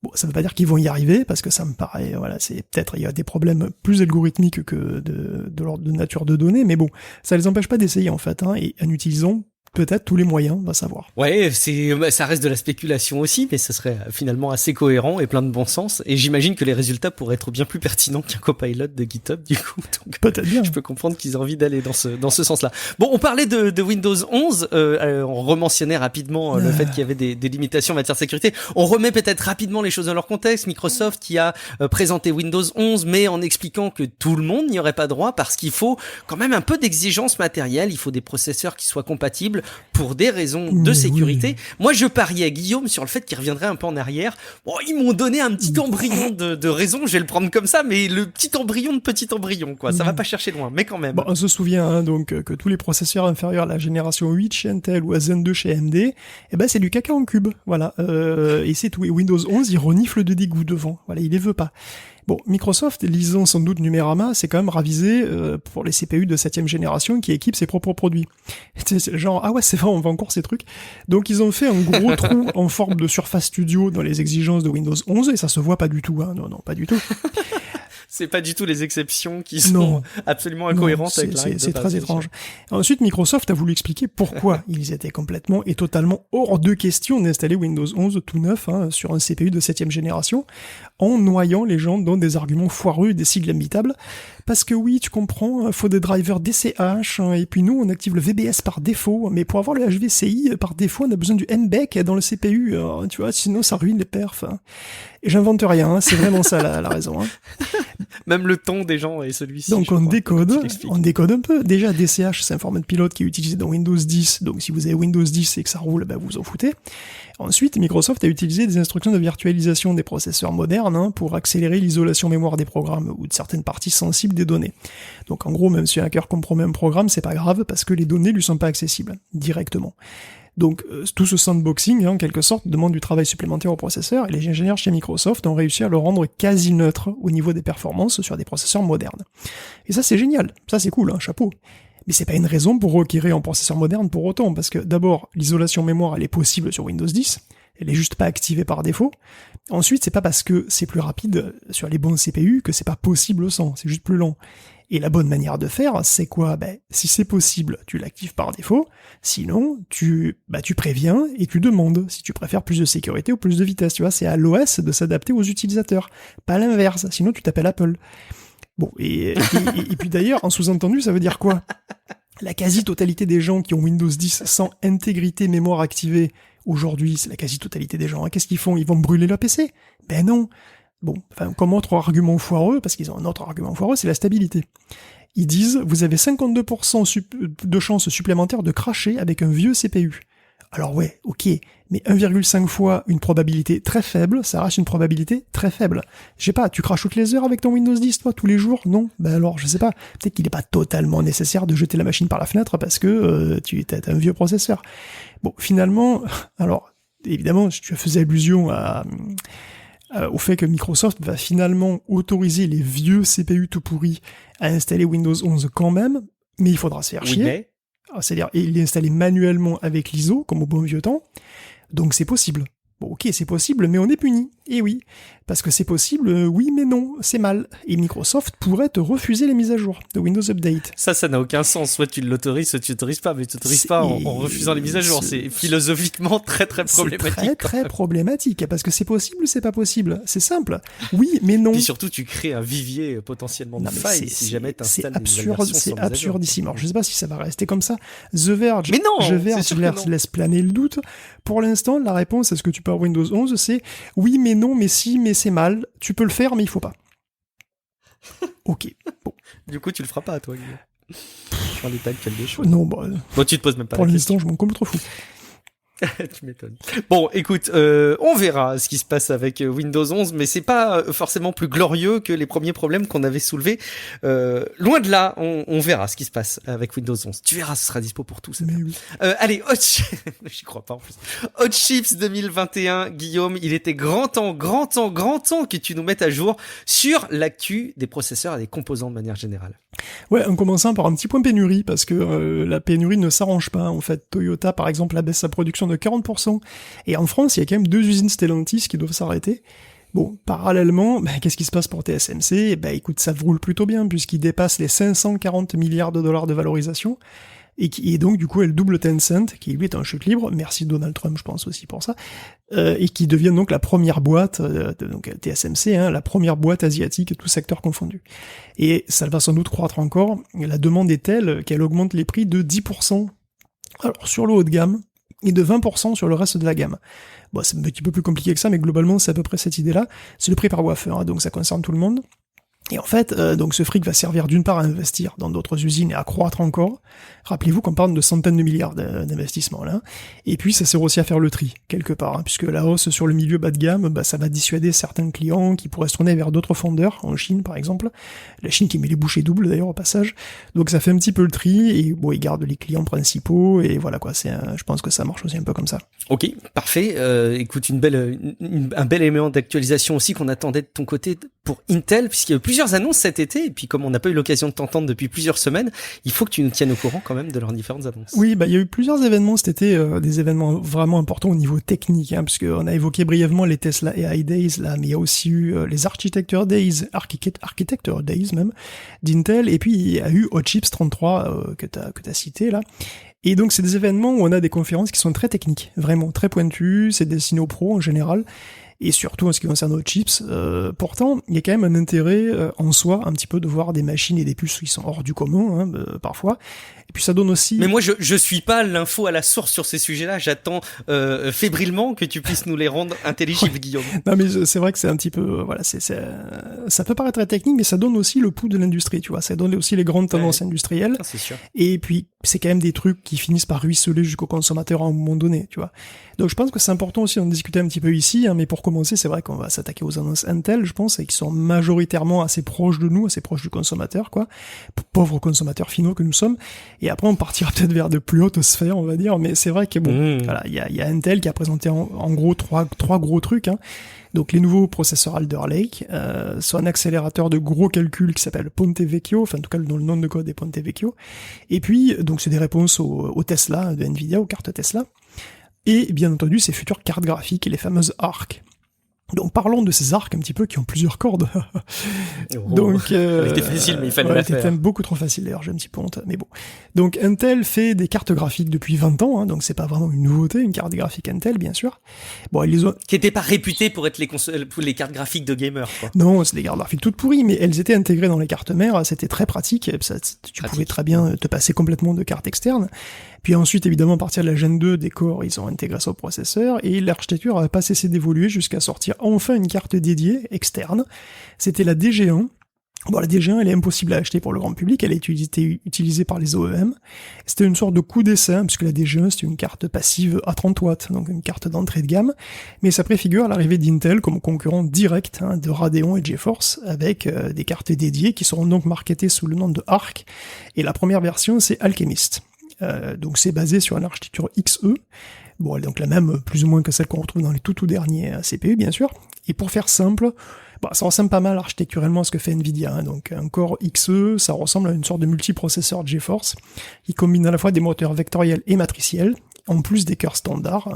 Bon, ça veut pas dire qu'ils vont y arriver, parce que ça me paraît, c'est peut-être, il y a des problèmes plus algorithmiques que de l'ordre de nature de données, mais bon, ça les empêche pas d'essayer, en fait, hein, et en utilisant peut-être tous les moyens, on va savoir. Ouais, ça reste de la spéculation aussi, mais ça serait finalement assez cohérent et plein de bon sens. Et j'imagine que les résultats pourraient être bien plus pertinents qu'un copilot de GitHub, du coup. Donc, peut-être bien. Je peux comprendre qu'ils aient envie d'aller dans ce sens-là. Bon, on parlait de Windows 11, on rementionnait rapidement le fait qu'il y avait des limitations en matière de sécurité. On remet peut-être rapidement les choses dans leur contexte. Microsoft qui a présenté Windows 11, mais en expliquant que tout le monde n'y aurait pas droit parce qu'il faut quand même un peu d'exigence matérielle. Il faut des processeurs qui soient compatibles pour des raisons de sécurité. Oui. Moi, je pariais, Guillaume, sur le fait qu'il reviendrait un peu en arrière. Bon, ils m'ont donné un petit embryon de raison, je vais le prendre comme ça, mais le petit embryon, quoi. Ça va pas chercher loin, mais quand même. Bon, on se souvient donc que tous les processeurs inférieurs à la génération 8 chez Intel ou à Zen 2 chez AMD, c'est du caca en cube, voilà. Et c'est tout. Et Windows 11, il renifle de dégoût devant. Voilà, il les veut pas. Bon, Microsoft, lisant sans doute Numérama, c'est quand même ravisé pour les CPU de 7ème génération qui équipent ses propres produits. C'est genre, ah ouais, c'est vrai, on vend encore ces trucs. Donc ils ont fait un gros trou en forme de Surface Studio dans les exigences de Windows 11, et ça se voit pas du tout, hein. Non, pas du tout. C'est pas du tout les exceptions qui sont absolument incohérentes avec la règle. C'est très étrange. Ensuite, Microsoft a voulu expliquer pourquoi ils étaient complètement et totalement hors de question d'installer Windows 11 tout neuf sur un CPU de 7ème génération, en noyant les gens dans des arguments foireux et des sigles imbitables. Parce que oui, tu comprends, faut des drivers DCH, et puis nous, on active le VBS par défaut, mais pour avoir le HVCI par défaut, on a besoin du MBEC dans le CPU, tu vois, sinon ça ruine les perfs. J'invente rien, hein, c'est vraiment ça la raison. Hein. Même le ton des gens est celui-ci. Donc on décode un peu. Déjà, DCH, c'est un format de pilote qui est utilisé dans Windows 10. Donc si vous avez Windows 10 et que ça roule, vous vous en foutez. Ensuite, Microsoft a utilisé des instructions de virtualisation des processeurs modernes pour accélérer l'isolation mémoire des programmes ou de certaines parties sensibles des données. Donc en gros, même si un hacker compromet un programme, c'est pas grave parce que les données lui sont pas accessibles directement. Donc tout ce sandboxing, en quelque sorte, demande du travail supplémentaire au processeur, et les ingénieurs chez Microsoft ont réussi à le rendre quasi neutre au niveau des performances sur des processeurs modernes. Et ça c'est génial, ça c'est cool, chapeau. Mais c'est pas une raison pour requérir un processeur moderne pour autant, parce que d'abord, l'isolation mémoire elle est possible sur Windows 10, elle est juste pas activée par défaut. Ensuite, c'est pas parce que c'est plus rapide sur les bons CPU que c'est pas possible sans, c'est juste plus lent. Et la bonne manière de faire, c'est quoi? Si c'est possible, tu l'actives par défaut. Sinon, tu préviens et tu demandes si tu préfères plus de sécurité ou plus de vitesse. Tu vois, c'est à l'OS de s'adapter aux utilisateurs, pas l'inverse. Sinon, tu t'appelles Apple. Bon, et puis d'ailleurs, en sous-entendu, ça veut dire quoi? La quasi-totalité des gens qui ont Windows 10 sans intégrité mémoire activée, aujourd'hui, c'est la quasi-totalité des gens. Qu'est-ce qu'ils font? Ils vont brûler leur PC? Ben non. Bon, comme autre argument foireux, parce qu'ils ont un autre argument foireux, c'est la stabilité. Ils disent, vous avez 52% de chances supplémentaires de crasher avec un vieux CPU. Alors ouais, ok, mais 1,5 fois une probabilité très faible, ça reste une probabilité très faible. Je sais pas, tu craches toutes les heures avec ton Windows 10, toi, tous les jours? Non? Alors, je sais pas, peut-être qu'il n'est pas totalement nécessaire de jeter la machine par la fenêtre parce que tu as un vieux processeur. Bon, finalement, alors, évidemment, tu faisais allusion au fait que Microsoft va finalement autoriser les vieux CPU tout pourris à installer Windows 11 quand même, mais il faudra se faire chier. Mais... C'est-à-dire, il est installé manuellement avec l'ISO, comme au bon vieux temps, donc c'est possible. Bon, ok, c'est possible, mais on est puni. Et oui, parce que c'est possible, oui, mais non, c'est mal. Et Microsoft pourrait te refuser les mises à jour de Windows Update. Ça n'a aucun sens. Soit tu l'autorises, soit tu l'autorises pas, mais tu l'autorises pas en refusant les mises à jour. C'est philosophiquement très problématique. C'est très problématique, parce que c'est possible ou c'est pas possible. C'est simple. Oui, mais non. Et surtout, tu crées un vivier potentiellement de failles si jamais t'installes une nouvelle version. C'est absurdissime. Alors, je sais pas si ça va rester comme ça. The Verge laisse planer le doute. Pour l'instant, la réponse à ce que tu peux avoir Windows 11, c'est oui, mais non, mais si, mais c'est mal. Tu peux le faire, mais il faut pas. Ok. Bon. Du coup, tu le feras pas, toi, Guillaume. Dans l'état actuel des choses. Non, tu te poses même pas pour l'instant, je m'en complètement fou. Tu m'étonnes. Bon, écoute, on verra ce qui se passe avec Windows 11, mais c'est pas forcément plus glorieux que les premiers problèmes qu'on avait soulevés. Loin de là, on verra ce qui se passe avec Windows 11. Tu verras, ce sera dispo pour tous. Oui. Allez, j'y crois pas en plus. Hot Chips 2021, Guillaume, il était grand temps que tu nous mettes à jour sur l'actu des processeurs et des composants de manière générale. Ouais, en commençant par un petit point pénurie, parce que la pénurie ne s'arrange pas. En fait, Toyota, par exemple, abaisse sa production de 40%. Et en France, il y a quand même 2 usines Stellantis qui doivent s'arrêter. Bon, parallèlement, qu'est-ce qui se passe pour TSMC? Écoute, ça roule plutôt bien, puisqu'il dépasse les 540 milliards de dollars de valorisation. Et donc, du coup, elle double Tencent, qui lui est en chute libre. Merci Donald Trump, je pense aussi pour ça. Et qui devient donc la première boîte, donc TSMC, la première boîte asiatique, tout secteur confondu. Et ça va sans doute croître encore. La demande est telle qu'elle augmente les prix de 10%. Alors, sur le haut de gamme, et de 20% sur le reste de la gamme. Bon, c'est un petit peu plus compliqué que ça, mais globalement, c'est à peu près cette idée-là. C'est le prix par wafer, donc ça concerne tout le monde. Et en fait, donc ce fric va servir d'une part à investir dans d'autres usines et à croître encore. Rappelez-vous qu'on parle de centaines de milliards d'investissements là. Et puis ça sert aussi à faire le tri, quelque part, puisque la hausse sur le milieu bas de gamme, ça va dissuader certains clients qui pourraient se tourner vers d'autres fondeurs, en Chine par exemple. La Chine qui met les bouchées doubles d'ailleurs au passage. Donc ça fait un petit peu le tri, et bon, ils gardent les clients principaux, et voilà quoi, je pense que ça marche aussi un peu comme ça. Ok, parfait. Écoute, un bel élément d'actualisation aussi qu'on attendait de ton côté pour Intel, puisqu'il y a eu plusieurs annonces cet été, et puis comme on n'a pas eu l'occasion de t'entendre depuis plusieurs semaines, il faut que tu nous tiennes au courant quand même de leurs différentes annonces. Oui, il y a eu plusieurs événements cet été, des événements vraiment importants au niveau technique, parce qu'on a évoqué brièvement les Tesla AI Days, là, mais il y a aussi eu les Architecture Days, Architecture Days même, d'Intel, et puis il y a eu Hot Chips 33 que t'as cité là. Et donc c'est des événements où on a des conférences qui sont très techniques, vraiment très pointues, c'est destiné aux pros en général. et surtout en ce qui concerne nos chips. Pourtant, il y a quand même un intérêt en soi, un petit peu de voir des machines et des puces qui sont hors du commun, parfois. Et puis ça donne aussi... Mais moi, je suis pas l'info à la source sur ces sujets-là. J'attends fébrilement que tu puisses nous les rendre intelligibles, Guillaume. Non, mais c'est vrai que c'est un petit peu... voilà, ça peut paraître très technique, mais ça donne aussi le pouls de l'industrie, tu vois. Ça donne aussi les grandes tendances industrielles. Ah, c'est sûr. Et puis, c'est quand même des trucs qui finissent par ruisseler jusqu'au consommateur à un moment donné, tu vois. Donc je pense que c'est important aussi d'en discuter un petit peu ici, mais pour commencer, c'est vrai qu'on va s'attaquer aux annonces Intel, je pense, et qui sont majoritairement assez proches de nous, assez proches du consommateur, quoi. Pauvres consommateurs finaux que nous sommes. Et après, on partira peut-être vers de plus hautes sphères, on va dire, mais c'est vrai que bon, voilà, il y a Intel qui a présenté en gros trois gros trucs, Donc les nouveaux processeurs Alder Lake, soit un accélérateur de gros calculs qui s'appelle Ponte Vecchio, enfin en tout cas dont le nom de code est Ponte Vecchio, et puis donc c'est des réponses aux Tesla de Nvidia, aux cartes Tesla, et bien entendu ces futures cartes graphiques, les fameuses ARC. Donc parlons de ces arcs un petit peu qui ont plusieurs cordes. Donc c'était facile, mais il fallait la faire. C'était beaucoup trop facile d'ailleurs, j'ai un petit peu honte, mais bon. Donc Intel fait des cartes graphiques depuis 20 ans, donc c'est pas vraiment une nouveauté, une carte graphique Intel bien sûr. Bon, ils les ont... qui étaient pas réputées pour être les cartes graphiques de gamers, quoi. Non, c'est des cartes graphiques toutes pourries, mais elles étaient intégrées dans les cartes mères, c'était très pratique, tu pouvais très bien te passer complètement de cartes externes. Puis ensuite, évidemment, à partir de la Gen 2 des Core, ils ont intégré ça au processeur, et l'architecture n'a pas cessé d'évoluer jusqu'à sortir enfin une carte dédiée, externe. C'était la DG1. Bon, la DG1, elle est impossible à acheter pour le grand public, elle a été utilisée par les OEM. C'était une sorte de coup d'essai, puisque la DG1, c'était une carte passive à 30 watts, donc une carte d'entrée de gamme, mais ça préfigure l'arrivée d'Intel comme concurrent direct de Radeon et GeForce, avec des cartes dédiées qui seront donc marketées sous le nom de ARC, et la première version, c'est Alchemist. Donc c'est basé sur une architecture XE, bon elle est donc la même plus ou moins que celle qu'on retrouve dans les tout derniers CPU bien sûr, et pour faire simple, ça ressemble pas mal architecturellement à ce que fait Nvidia, donc un Core XE, ça ressemble à une sorte de multiprocesseur GeForce, qui combine à la fois des moteurs vectoriels et matriciels, en plus des cœurs standards,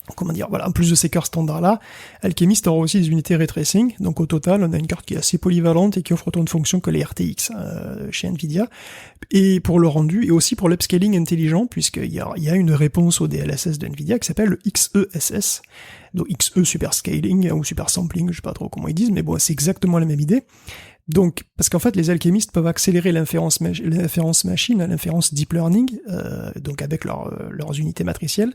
en plus de ces cœurs standards-là, Alchemist aura aussi des unités ray tracing, donc au total, on a une carte qui est assez polyvalente et qui offre autant de fonctions que les RTX chez Nvidia, et pour le rendu, et aussi pour l'upscaling intelligent, puisqu'il y a une réponse au DLSS de Nvidia qui s'appelle le XESS, donc XE Super Scaling, ou Super Sampling, je sais pas trop comment ils disent, mais bon, c'est exactement la même idée. Donc, parce qu'en fait, les alchimistes peuvent accélérer l'inférence machine, l'inférence deep learning, donc avec leurs unités matricielles.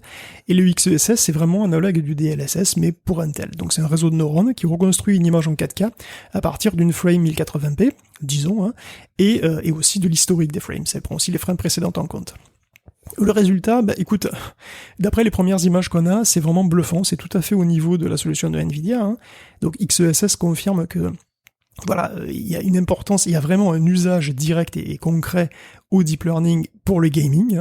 Et le XESS, c'est vraiment un analogue du DLSS, mais pour Intel. Donc, c'est un réseau de neurones qui reconstruit une image en 4K à partir d'une frame 1080p, disons, et aussi de l'historique des frames. Ça prend aussi les frames précédentes en compte. Le résultat, écoute, d'après les premières images qu'on a, c'est vraiment bluffant, c'est tout à fait au niveau de la solution de Nvidia. Donc, XESS confirme que voilà, il y a une importance, il y a vraiment un usage direct et concret au deep learning pour le gaming,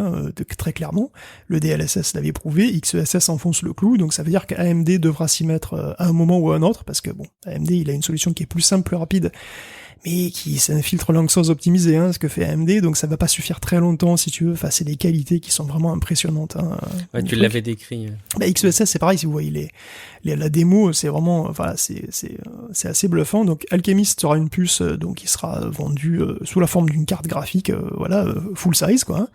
très clairement. Le DLSS l'avait prouvé, XESS enfonce le clou, donc ça veut dire qu'AMD devra s'y mettre à un moment ou à un autre, parce que bon, AMD il a une solution qui est plus simple, plus rapide, mais c'est un filtre langue sans optimisé, ce que fait AMD, donc ça va pas suffire très longtemps si tu veux, c'est des qualités qui sont vraiment impressionnantes. Ouais, tu l'avais décrit. XESS c'est pareil, si vous voyez la démo, c'est vraiment, c'est assez bluffant. Donc Alchemist sera une puce, donc qui sera vendue sous la forme d'une carte graphique, full size quoi.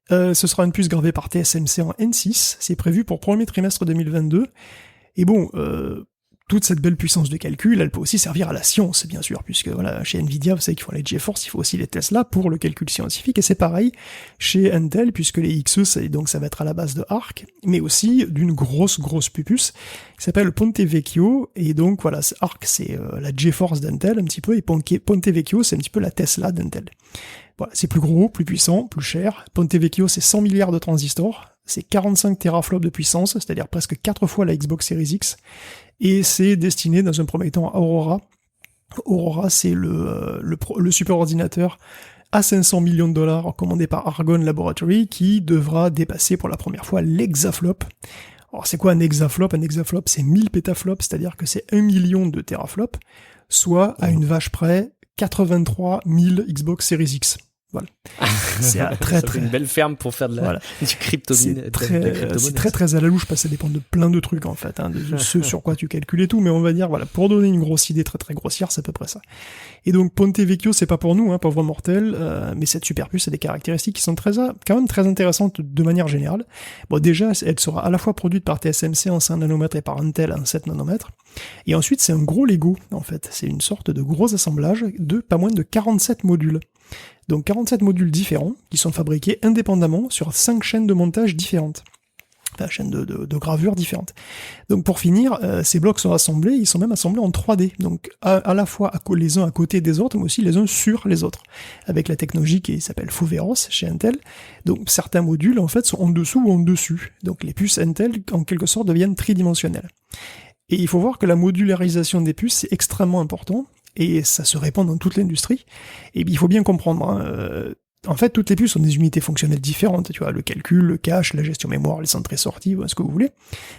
Ce sera une puce gravée par TSMC en N6, c'est prévu pour premier trimestre 2022. Et bon, toute cette belle puissance de calcul, elle peut aussi servir à la science, bien sûr, puisque voilà, chez Nvidia, vous savez qu'il faut les GeForce, il faut aussi les Tesla pour le calcul scientifique, et c'est pareil chez Intel, puisque les XE, donc ça va être à la base de ARC, mais aussi d'une grosse puce, qui s'appelle Ponte Vecchio, et donc voilà, ARC c'est la GeForce d'Intel un petit peu, et Ponte Vecchio c'est un petit peu la Tesla d'Intel. Voilà, c'est plus gros, plus puissant, plus cher. Ponte Vecchio c'est 100 milliards de transistors, c'est 45 teraflops de puissance, c'est-à-dire presque 4 fois la Xbox Series X, et c'est destiné dans un premier temps à Aurora. Aurora, c'est le superordinateur à 500 millions de dollars commandé par Argonne Laboratory qui devra dépasser pour la première fois l'hexaflop. Alors c'est quoi un hexaflop ? Un hexaflop, c'est 1000 pétaflops, c'est-à-dire que c'est 1 million de teraflops, soit à une vache près 83 000 Xbox Series X. Voilà. C'est très une belle ferme pour faire du crypto-mine. C'est très à la louche parce que ça dépend de plein de trucs en fait, de ce sur quoi tu calcules et tout, mais on va dire, voilà, pour donner une grosse idée très grossière, c'est à peu près ça. Et donc Ponte Vecchio, c'est pas pour nous, pauvres mortels, mais cette super puce a des caractéristiques qui sont quand même très intéressantes de manière générale. Bon, déjà, elle sera à la fois produite par TSMC en 5 nanomètres et par Intel en 7 nanomètres. Et ensuite, c'est un gros Lego, en fait. C'est une sorte de gros assemblage de pas moins de 47 modules. Donc 47 modules différents qui sont fabriqués indépendamment sur 5 chaînes de montage différentes. Enfin, chaînes de gravure différentes. Donc pour finir, ces blocs sont assemblés, ils sont même assemblés en 3D. Donc à la fois les uns à côté des autres, mais aussi les uns sur les autres. Avec la technologie qui s'appelle Foveros chez Intel. Donc certains modules en fait sont en dessous ou en dessus. Donc les puces Intel en quelque sorte deviennent tridimensionnelles. Et il faut voir que la modularisation des puces c'est extrêmement important. Et ça se répand dans toute l'industrie. Et il faut bien comprendre, en fait, toutes les puces ont des unités fonctionnelles différentes, tu vois, le calcul, le cache, la gestion mémoire, les entrées-sorties, ce que vous voulez.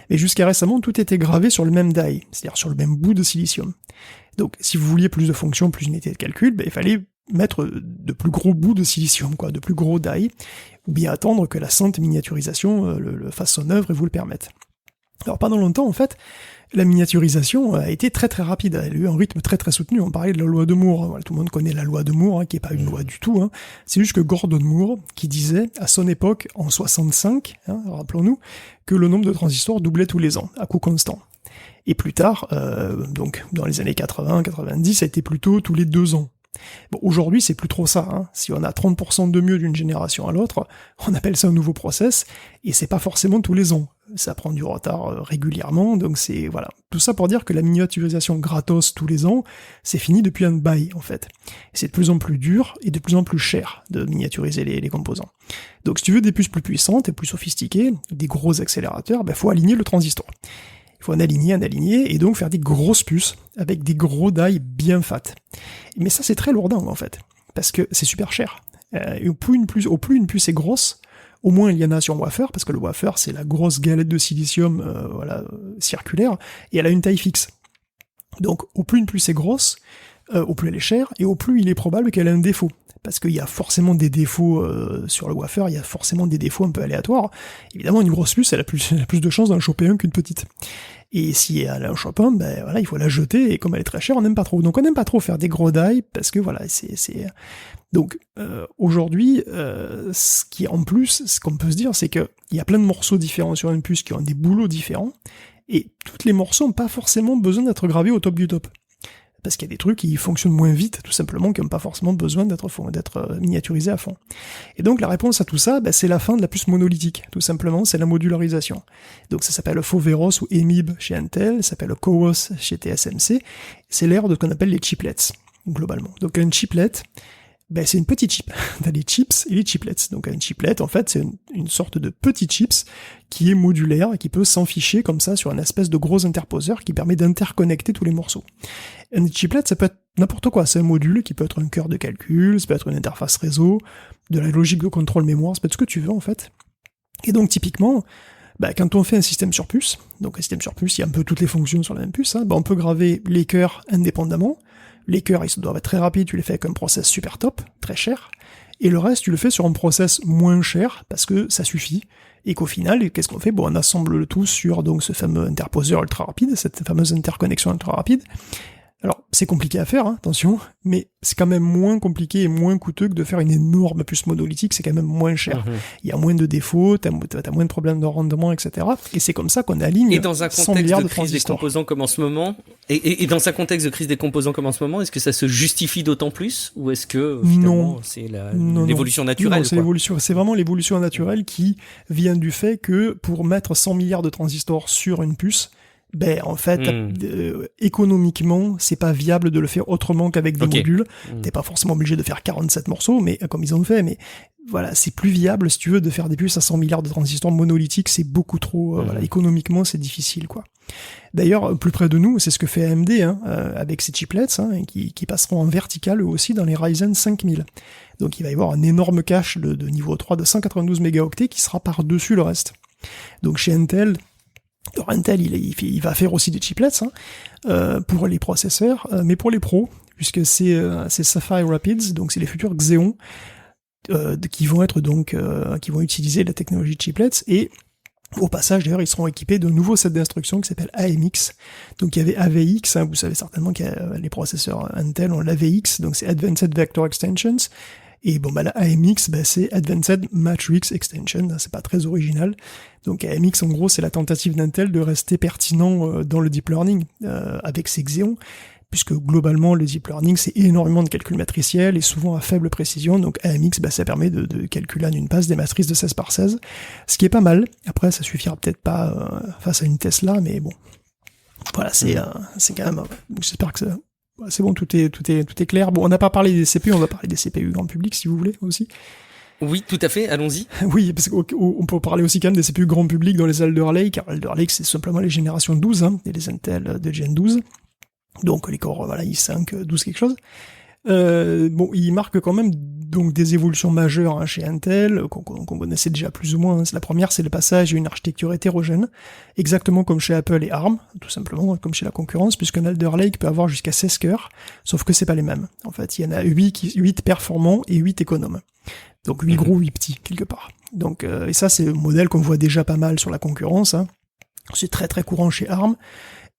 Mais jusqu'à récemment, tout était gravé sur le même die, c'est-à-dire sur le même bout de silicium. Donc, si vous vouliez plus de fonctions, plus d'unités de calcul, il fallait mettre de plus gros bouts de silicium, de plus gros die, ou bien attendre que la sainte miniaturisation le fasse son œuvre et vous le permette. Alors, pendant longtemps, en fait, la miniaturisation a été très rapide, elle a eu un rythme très soutenu. On parlait de la loi de Moore, voilà, tout le monde connaît la loi de Moore, qui est pas une loi du tout. C'est juste que Gordon Moore, qui disait à son époque, en 65, rappelons-nous, que le nombre de transistors doublait tous les ans, à coût constant. Et plus tard, donc dans les années 80-90, ça a été plutôt tous les 2 ans. Bon, aujourd'hui, c'est plus trop ça. Si on a 30% de mieux d'une génération à l'autre, on appelle ça un nouveau process, et c'est pas forcément tous les ans. Ça prend du retard régulièrement, donc c'est, voilà. Tout ça pour dire que la miniaturisation gratos tous les ans, c'est fini depuis un bail, en fait. Et c'est de plus en plus dur et de plus en plus cher de miniaturiser les composants. Donc si tu veux des puces plus puissantes et plus sophistiquées, des gros accélérateurs, faut aligner le transistor. Il faut en aligner, et donc faire des grosses puces, avec des gros die bien fat. Mais ça, c'est très lourdingue, en fait, parce que c'est super cher. Et au plus une puce est grosse, au moins il y en a sur wafer, parce que le wafer, c'est la grosse galette de silicium circulaire, et elle a une taille fixe. Donc, au plus une puce est grosse, au plus elle est chère, et au plus il est probable qu'elle ait un défaut. Parce qu'il y a forcément des défauts sur le wafer, il y a forcément des défauts un peu aléatoires. Évidemment, une grosse puce, elle a plus de chances d'en choper un qu'une petite. Et si elle en chope un, il faut la jeter, et comme elle est très chère, on n'aime pas trop. Donc on n'aime pas trop faire des gros die, parce que voilà, c'est... Donc aujourd'hui, ce qu'on peut se dire, c'est qu'il y a plein de morceaux différents sur une puce qui ont des boulots différents, et tous les morceaux n'ont pas forcément besoin d'être gravés au top du top. Parce qu'il y a des trucs qui fonctionnent moins vite, tout simplement, qui n'ont pas forcément besoin d'être miniaturisés à fond. Et donc la réponse à tout ça, c'est la fin de la puce monolithique, tout simplement, c'est la modularisation. Donc ça s'appelle Foveros ou EMIB chez Intel, ça s'appelle CoWoS chez TSMC, c'est l'ère de ce qu'on appelle les chiplets, globalement. Donc un chiplet, c'est une petite chip. T'as les chips et les chiplets. Donc un chiplet, en fait, c'est une sorte de petit chips qui est modulaire et qui peut s'enficher comme ça sur une espèce de gros interposeur qui permet d'interconnecter tous les morceaux. Un chiplet, ça peut être n'importe quoi. C'est un module qui peut être un cœur de calcul, ça peut être une interface réseau, de la logique de contrôle mémoire, ça peut être ce que tu veux, en fait. Et donc, typiquement, quand on fait un système sur puce, donc un système sur puce, il y a un peu toutes les fonctions sur la même puce, on peut graver les cœurs indépendamment. Les cœurs, ils doivent être très rapides, tu les fais avec un process super top, très cher, et le reste, tu le fais sur un process moins cher, parce que ça suffit, et qu'au final, qu'est-ce qu'on fait ? On assemble le tout sur donc ce fameux interposeur ultra rapide, cette fameuse interconnexion ultra rapide. Alors, c'est compliqué à faire, attention, mais c'est quand même moins compliqué et moins coûteux que de faire une énorme puce monolithique, c'est quand même moins cher. Il y a moins de défauts, t'as moins de problèmes de rendement, etc. Et c'est comme ça qu'on aligne 100 milliards de transistors. Et dans un contexte de crise des composants comme en ce moment, et dans un contexte de crise des composants comme en ce moment, est-ce que ça se justifie d'autant plus, ou est-ce que finalement c'est l'évolution naturelle ? Non, c'est vraiment l'évolution naturelle qui vient du fait que pour mettre 100 milliards de transistors sur une puce, en fait, économiquement, c'est pas viable de le faire autrement qu'avec des modules. T'es pas forcément obligé de faire 47 morceaux, mais comme ils ont fait, mais voilà, c'est plus viable, si tu veux, de faire des puces à 100 milliards de transistors monolithiques, c'est beaucoup trop, économiquement, c'est difficile, quoi. D'ailleurs, plus près de nous, c'est ce que fait AMD, avec ses chiplets, qui passeront en vertical, eux aussi, dans les Ryzen 5000. Donc il va y avoir un énorme cache de niveau 3 de 192 mégaoctets qui sera par-dessus le reste. Donc chez Intel, il va faire aussi des chiplets pour les processeurs, mais pour les pros, puisque c'est Sapphire Rapids, donc c'est les futurs Xeon. qui vont être donc qui vont utiliser la technologie de chiplets, et au passage d'ailleurs ils seront équipés d'un nouveau set d'instructions qui s'appelle AMX. Donc il y avait AVX, vous savez certainement que les processeurs Intel ont l'AVX, donc c'est Advanced Vector Extensions, et bon bah la AMX c'est Advanced Matrix Extension, c'est pas très original. Donc AMX en gros c'est la tentative d'Intel de rester pertinent dans le deep learning avec ses Xeon, puisque globalement le deep learning c'est énormément de calculs matriciels et souvent à faible précision. Donc AMX ça permet de calculer en une passe des matrices de 16 par 16, ce qui est pas mal. Après ça suffira peut-être pas face à une Tesla, mais bon voilà, c'est quand même, j'espère que c'est bon, tout est clair. Bon, on n'a pas parlé des CPU, on va parler des CPU grand public si vous voulez aussi. Oui, tout à fait, allons-y. Oui, parce qu'on peut parler aussi quand même des CPU grand public dans les Alder Lake, car Alder Lake c'est simplement les générations 12, et les Intel de Gen 12. Donc les corps i5, 12 quelque chose. Bon, il marque quand même donc des évolutions majeures chez Intel, qu'on connaissait déjà plus ou moins. La première, c'est le passage à une architecture hétérogène, exactement comme chez Apple et ARM, tout simplement, comme chez la concurrence, puisqu'un Alder Lake peut avoir jusqu'à 16 cœurs, sauf que c'est pas les mêmes. En fait, il y en a 8 performants et 8 économes. Donc 8 gros, 8 petits, quelque part. Donc, et ça, c'est un modèle qu'on voit déjà pas mal sur la concurrence. C'est très très courant chez ARM.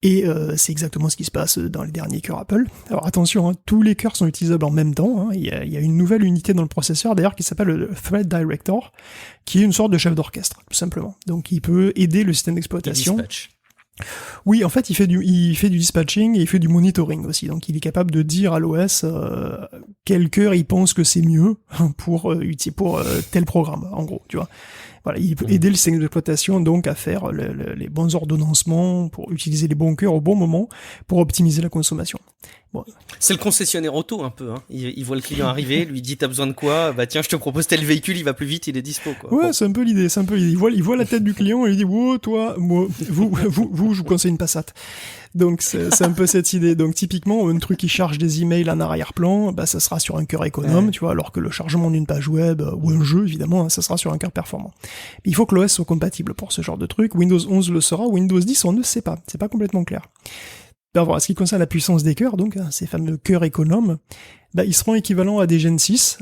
Et c'est exactement ce qui se passe dans les derniers cœurs Apple. Alors attention, tous les cœurs sont utilisables en même temps. Il y a une nouvelle unité dans le processeur d'ailleurs qui s'appelle le Thread Director, qui est une sorte de chef d'orchestre, tout simplement. Donc il peut aider le système d'exploitation. Oui, en fait, il fait du dispatching et il fait du monitoring aussi. Donc il est capable de dire à l'OS quel cœur il pense que c'est mieux pour tel programme, en gros, tu vois. Voilà, il peut aider le système d'exploitation donc à faire les bons ordonnancements pour utiliser les bons cœurs au bon moment pour optimiser la consommation. Bon. C'est le concessionnaire auto un peu. Il voit le client arriver, lui dit t'as besoin de quoi ? Bah tiens, je te propose tel véhicule, il va plus vite, il est dispo quoi. Ouais, bon. C'est un peu l'idée. Il voit la tête du client et il dit wow, toi, moi, vous, je vous conseille une Passat. Donc c'est un peu cette idée. Donc typiquement, un truc qui charge des emails en arrière-plan, ça sera sur un cœur économe, tu vois, alors que le chargement d'une page web ou un jeu, évidemment, ça sera sur un cœur performant. Mais il faut que l'OS soit compatible pour ce genre de truc. Windows 11 le sera, Windows 10 on ne sait pas. C'est pas complètement clair. Voilà, ce qui concerne la puissance des cœurs, donc ces fameux cœurs économes, ils seront équivalents à des Gen 6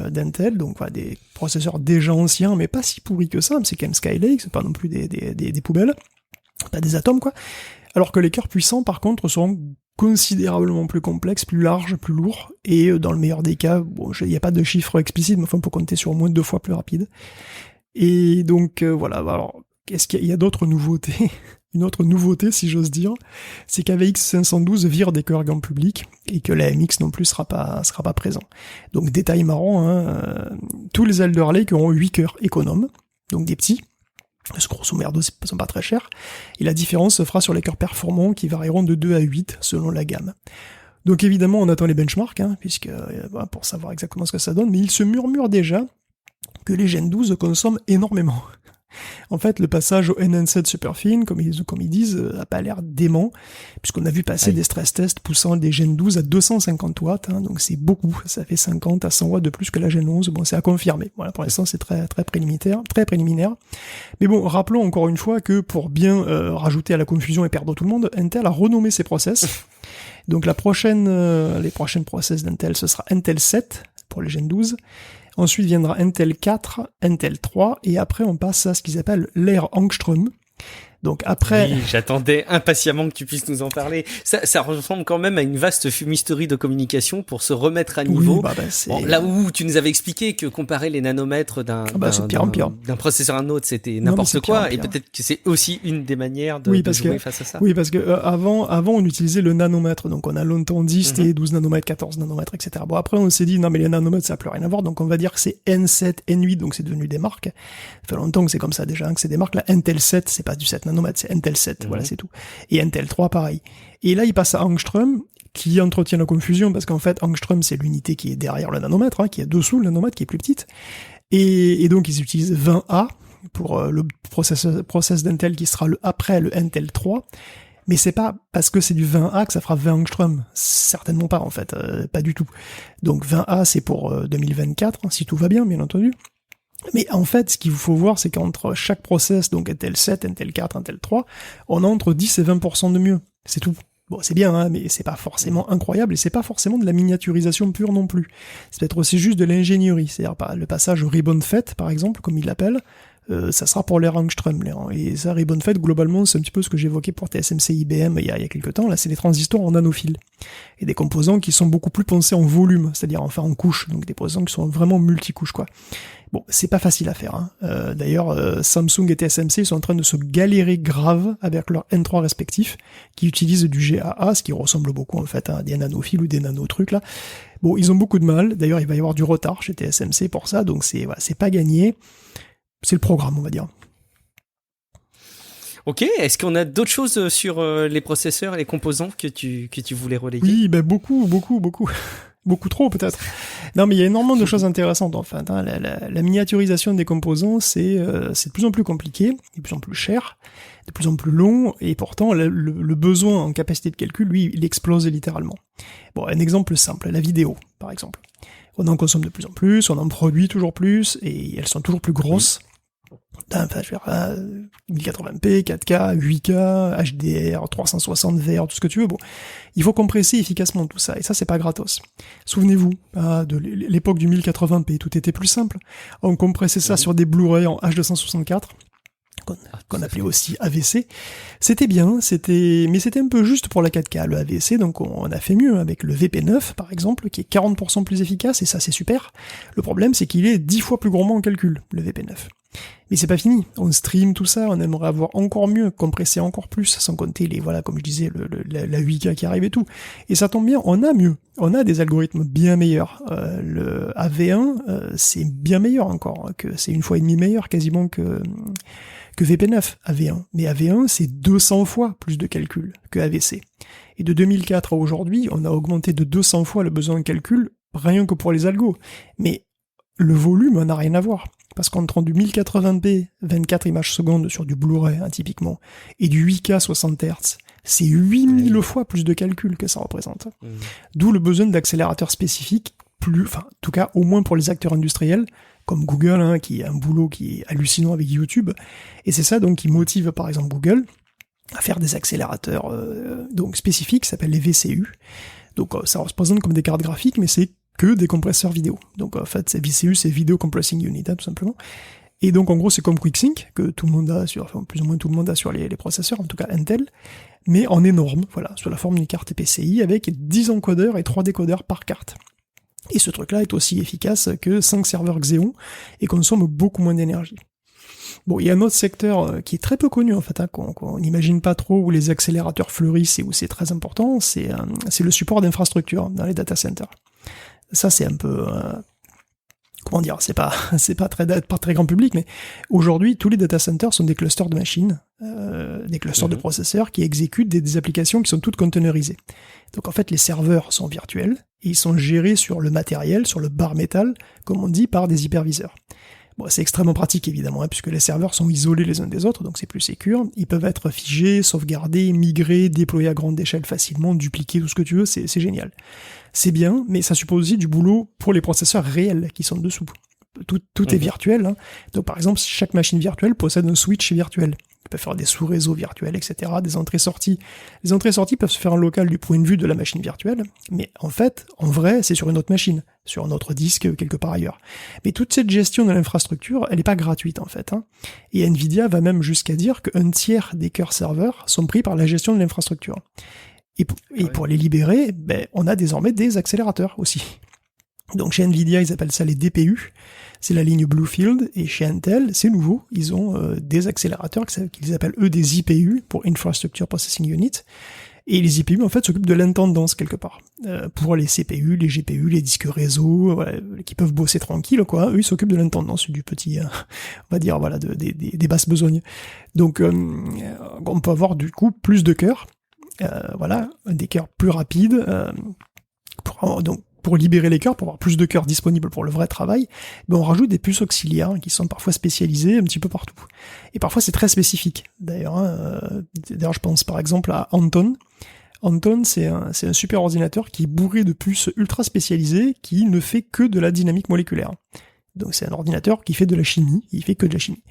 d'Intel, donc des processeurs déjà anciens, mais pas si pourris que ça. C'est quand même Skylake, c'est pas non plus des poubelles, pas des atomes quoi. Alors que les cœurs puissants, par contre, seront considérablement plus complexes, plus larges, plus lourds, et dans le meilleur des cas, il n'y a pas de chiffre explicite, mais enfin, on peut compter sur au moins 2 fois plus rapide. Et donc, voilà, alors, est-ce qu'il y a d'autres nouveautés ? Une autre nouveauté, si j'ose dire, c'est qu'AVX 512 vire des cœurs grand public, et que la MX non plus sera pas présent. Donc, détail marrant, tous les Alder Lake auront 8 cœurs économes, donc des petits, parce que grosso merdo, ils sont pas très chers, et la différence se fera sur les cœurs performants qui varieront de 2 à 8 selon la gamme. Donc évidemment, on attend les benchmarks, puisque pour savoir exactement ce que ça donne, mais il se murmure déjà que les Gen 12 consomment énormément. En fait, le passage au Enhanced Superfin, comme ils disent, a pas l'air dément, puisqu'on a vu passer des stress tests poussant des Gen 12 à 250 watts, donc c'est beaucoup, ça fait 50 à 100 watts de plus que la Gen 11, bon, c'est à confirmer. Voilà, pour l'instant, c'est très préliminaire. Mais bon, rappelons encore une fois que pour bien rajouter à la confusion et perdre tout le monde, Intel a renommé ses process. Donc les prochaines process d'Intel, ce sera Intel 7 pour les Gen 12. Ensuite viendra Intel 4, Intel 3, et après on passe à ce qu'ils appellent l'ère Angstrom. Donc après... Oui, j'attendais impatiemment que tu puisses nous en parler. Ça ressemble quand même à une vaste fumisterie de communication pour se remettre à niveau. Oui, là où tu nous avais expliqué que comparer les nanomètres d'un processeur à un autre, c'était n'importe quoi, et peut-être que c'est aussi une des manières de jouer face à ça. Oui, parce que avant on utilisait le nanomètre, donc on a longtemps dit c'était 12 nanomètres, 14 nanomètres, etc. Bon, après on s'est dit non mais les nanomètres ça n'a plus rien à voir, donc on va dire que c'est N7, N8, donc c'est devenu des marques. Ça fait longtemps que c'est comme ça déjà, que c'est des marques. Là, Intel 7, c'est pas du 7 nanomètres, c'est Intel 7, voilà, c'est tout. Et Intel 3, pareil. Et là, il passe à Angstrom, qui entretient la confusion, parce qu'en fait, Angstrom, c'est l'unité qui est derrière le nanomètre, qui est dessous le nanomètre, qui est plus petite. Et donc, ils utilisent 20A pour le process d'Intel qui sera après le Intel 3. Mais c'est pas parce que c'est du 20A que ça fera 20 Angstrom. Certainement pas, en fait. Pas du tout. Donc, 20A, c'est pour 2024, si tout va bien, bien entendu. Mais en fait, ce qu'il faut voir, c'est qu'entre chaque process, donc Intel 7, Intel 4, Intel 3, on a entre 10 et 20% de mieux. C'est tout. Bon, c'est bien, hein, mais c'est pas forcément incroyable et c'est pas forcément de la miniaturisation pure non plus. C'est peut-être aussi juste de l'ingénierie. C'est-à-dire le passage au ribbon FET, par exemple, comme il l'appelle, ça sera pour les angström. Et ça, ribbon FET, globalement, c'est un petit peu ce que j'évoquais pour TSMC IBM il y a quelques temps. Là, c'est des transistors en nanophiles. Et des composants qui sont beaucoup plus pensés en volume, c'est-à-dire enfin en couches. Donc des composants qui sont vraiment multicouches, quoi. Bon, c'est pas facile à faire. Hein. D'ailleurs, Samsung et TSMC sont en train de se galérer grave avec leurs N3 respectifs, qui utilisent du GAA, ce qui ressemble beaucoup en fait à des nanophiles ou des nanotrucs là. Bon, ils ont beaucoup de mal. D'ailleurs, il va y avoir du retard chez TSMC pour ça, donc c'est pas gagné. C'est le programme, on va dire. Ok, est-ce qu'on a d'autres choses sur les processeurs et les composants que tu voulais relayer? Oui, beaucoup. Beaucoup trop peut-être. Non, mais il y a énormément de choses intéressantes en fait. Hein. La miniaturisation des composants, c'est de plus en plus compliqué, de plus en plus cher, de plus en plus long, et pourtant le besoin en capacité de calcul, lui, il explose littéralement. Bon, un exemple simple, la vidéo, par exemple. On en consomme de plus en plus, on en produit toujours plus, et elles sont toujours plus grosses. Enfin, je veux dire, 1080p, 4K, 8K, HDR, 360 VR, tout ce que tu veux. Bon, il faut compresser efficacement tout ça, et ça, c'est pas gratos. Souvenez-vous, de l'époque du 1080p, tout était plus simple. On compressait ça sur des Blu-ray en H264, qu'on appelait aussi AVC. C'était bien, mais c'était un peu juste pour la 4K, le AVC, donc on a fait mieux avec le VP9, par exemple, qui est 40% plus efficace, et ça, c'est super. Le problème, c'est qu'il est 10 fois plus gourmand en calcul, le VP9. Mais c'est pas fini, on stream tout ça, on aimerait avoir encore mieux, compresser encore plus, sans compter comme je disais, la 8K qui arrive et tout. Et ça tombe bien, on a mieux, on a des algorithmes bien meilleurs. Le AV1, c'est bien meilleur encore, c'est 1,5 fois meilleur quasiment que VP9, AV1. Mais AV1, c'est 200 fois plus de calcul que AVC. Et de 2004 à aujourd'hui, on a augmenté de 200 fois le besoin de calcul, rien que pour les algos. Mais le volume n'a rien à voir. Parce qu'entre du 1080p, 24 images secondes sur du Blu-ray, hein, typiquement, et du 8K 60 Hz, c'est 8000 fois plus de calcul que ça représente. D'où le besoin d'accélérateurs spécifiques, en tout cas, au moins pour les acteurs industriels, comme Google, hein, qui a un boulot qui est hallucinant avec YouTube. Et c'est ça, donc, qui motive, par exemple, Google à faire des accélérateurs donc spécifiques, qui s'appellent les VCU. Donc, ça se présente comme des cartes graphiques, mais c'est que des compresseurs vidéo. Donc en fait, VCU, c'est Video Compressing Unit, hein, tout simplement. Et donc en gros, c'est comme QuickSync, que tout le monde a plus ou moins tout le monde a sur les processeurs, en tout cas Intel, mais en énorme, voilà, sous la forme d'une carte PCI, avec 10 encodeurs et 3 décodeurs par carte. Et ce truc-là est aussi efficace que 5 serveurs Xeon, et consomme beaucoup moins d'énergie. Bon, il y a un autre secteur qui est très peu connu en fait, hein, qu'on n'imagine pas trop, où les accélérateurs fleurissent et où c'est très important, c'est le support d'infrastructure dans les data centers. Ça, c'est un peu, comment dire, c'est pas très grand public, mais aujourd'hui, tous les data centers sont des clusters de machines, des clusters de processeurs qui exécutent des applications qui sont toutes containerisées. Donc en fait, les serveurs sont virtuels et ils sont gérés sur le matériel, sur le bare metal, comme on dit, par des hyperviseurs. Bon, c'est extrêmement pratique évidemment, hein, puisque les serveurs sont isolés les uns des autres, donc c'est plus sécure. Ils peuvent être figés, sauvegardés, migrés, déployés à grande échelle facilement, dupliqués, tout ce que tu veux, c'est génial. C'est bien, mais ça suppose aussi du boulot pour les processeurs réels qui sont dessous. Tout est virtuel, hein. Donc par exemple, chaque machine virtuelle possède un switch virtuel. Il peut faire des sous-réseaux virtuels, etc., des entrées-sorties. Les entrées-sorties peuvent se faire en local du point de vue de la machine virtuelle, mais en fait, en vrai, c'est sur une autre machine, sur un autre disque, quelque part ailleurs. Mais toute cette gestion de l'infrastructure, elle n'est pas gratuite, en fait, hein. Et Nvidia va même jusqu'à dire qu'un tiers des cœurs serveurs sont pris par la gestion de l'infrastructure. Et pour les libérer, on a désormais des accélérateurs aussi. Donc chez Nvidia, ils appellent ça les DPU, c'est la ligne Bluefield, et chez Intel, c'est nouveau, ils ont des accélérateurs qu'ils appellent eux des IPU, pour Infrastructure Processing Unit, et les IPU en fait s'occupent de l'intendance quelque part, pour les CPU, les GPU, les disques réseau, qui peuvent bosser tranquille quoi, eux ils s'occupent de l'intendance, du petit, on va dire voilà, des basses besognes. Donc on peut avoir du coup plus de cœurs, des cœurs plus rapides, pour libérer les cœurs, pour avoir plus de cœurs disponibles pour le vrai travail, on rajoute des puces auxiliaires qui sont parfois spécialisées un petit peu partout. Et parfois c'est très spécifique. D'ailleurs, je pense par exemple à Anton. Anton, c'est un super ordinateur qui est bourré de puces ultra spécialisées qui ne fait que de la dynamique moléculaire. Donc c'est un ordinateur qui fait de la chimie, il fait que de la chimie.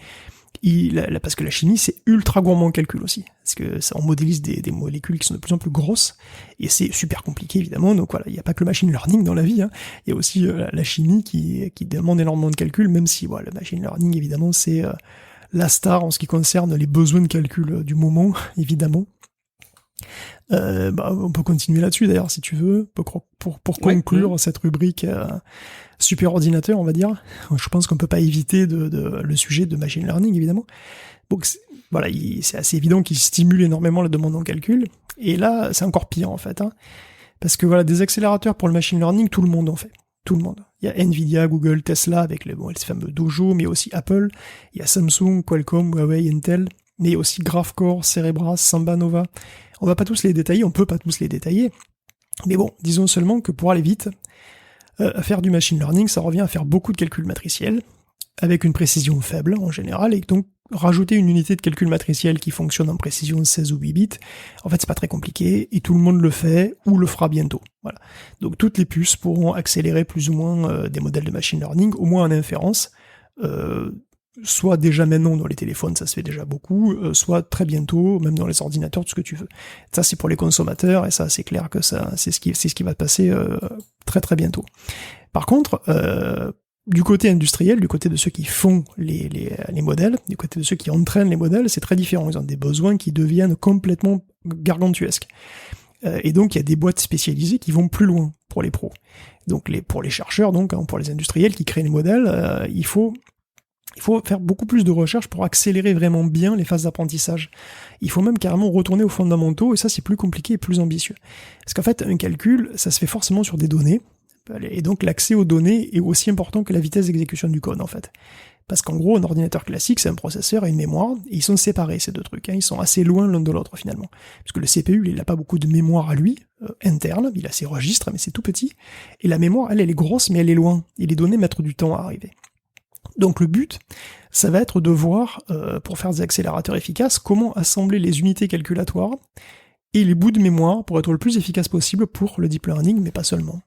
Parce que la chimie, c'est ultra gourmand en calcul aussi. Parce que on modélise des molécules qui sont de plus en plus grosses, et c'est super compliqué, évidemment. Donc voilà, il n'y a pas que le machine learning dans la vie, hein. Il y a aussi la chimie qui demande énormément de calcul, même si voilà, le machine learning, évidemment, c'est la star en ce qui concerne les besoins de calcul du moment, évidemment. On peut continuer là-dessus d'ailleurs si tu veux pour conclure cette rubrique super ordinateur, on va dire. Je pense qu'on peut pas éviter le sujet de machine learning, évidemment. Donc voilà, c'est assez évident qu'il stimule énormément la demande en calcul, et là c'est encore pire en fait, hein, parce que voilà, des accélérateurs pour le machine learning, tout le monde en fait. Tout le monde. Il y a Nvidia, Google, Tesla avec les fameux Dojo, mais aussi Apple. Il y a Samsung, Qualcomm, Huawei, Intel, mais aussi GraphCore, Cerebras, Samba Nova. On va pas tous les détailler, on peut pas tous les détailler. Mais bon, disons seulement que pour aller vite, faire du machine learning, ça revient à faire beaucoup de calculs matriciels, avec une précision faible en général, et donc rajouter une unité de calcul matriciel qui fonctionne en précision 16 ou 8 bits, en fait c'est pas très compliqué, et tout le monde le fait, ou le fera bientôt. Voilà. Donc toutes les puces pourront accélérer plus ou moins des modèles de machine learning, au moins en inférence, soit déjà maintenant dans les téléphones, ça se fait déjà beaucoup, soit très bientôt, même dans les ordinateurs, tout ce que tu veux. Ça c'est pour les consommateurs, et ça c'est clair que ça c'est ce qui va passer très très bientôt. Par contre, du côté industriel, du côté de ceux qui font les modèles, du côté de ceux qui entraînent les modèles, c'est très différent. Ils ont des besoins qui deviennent complètement gargantuesques. Et donc il y a des boîtes spécialisées qui vont plus loin pour les pros. Donc pour les chercheurs, donc pour les industriels qui créent les modèles, il faut faire beaucoup plus de recherches pour accélérer vraiment bien les phases d'apprentissage. Il faut même carrément retourner aux fondamentaux, et ça c'est plus compliqué et plus ambitieux. Parce qu'en fait, un calcul, ça se fait forcément sur des données, et donc l'accès aux données est aussi important que la vitesse d'exécution du code en fait. Parce qu'en gros, un ordinateur classique, c'est un processeur et une mémoire, et ils sont séparés ces deux trucs, hein. Ils sont assez loin l'un de l'autre finalement. Parce que le CPU, il n'a pas beaucoup de mémoire à lui, interne, il a ses registres, mais c'est tout petit, et la mémoire, elle est grosse, mais elle est loin, et les données mettent du temps à arriver. Donc le but, ça va être de voir, pour faire des accélérateurs efficaces, comment assembler les unités calculatoires et les bouts de mémoire pour être le plus efficace possible pour le deep learning, mais pas seulement.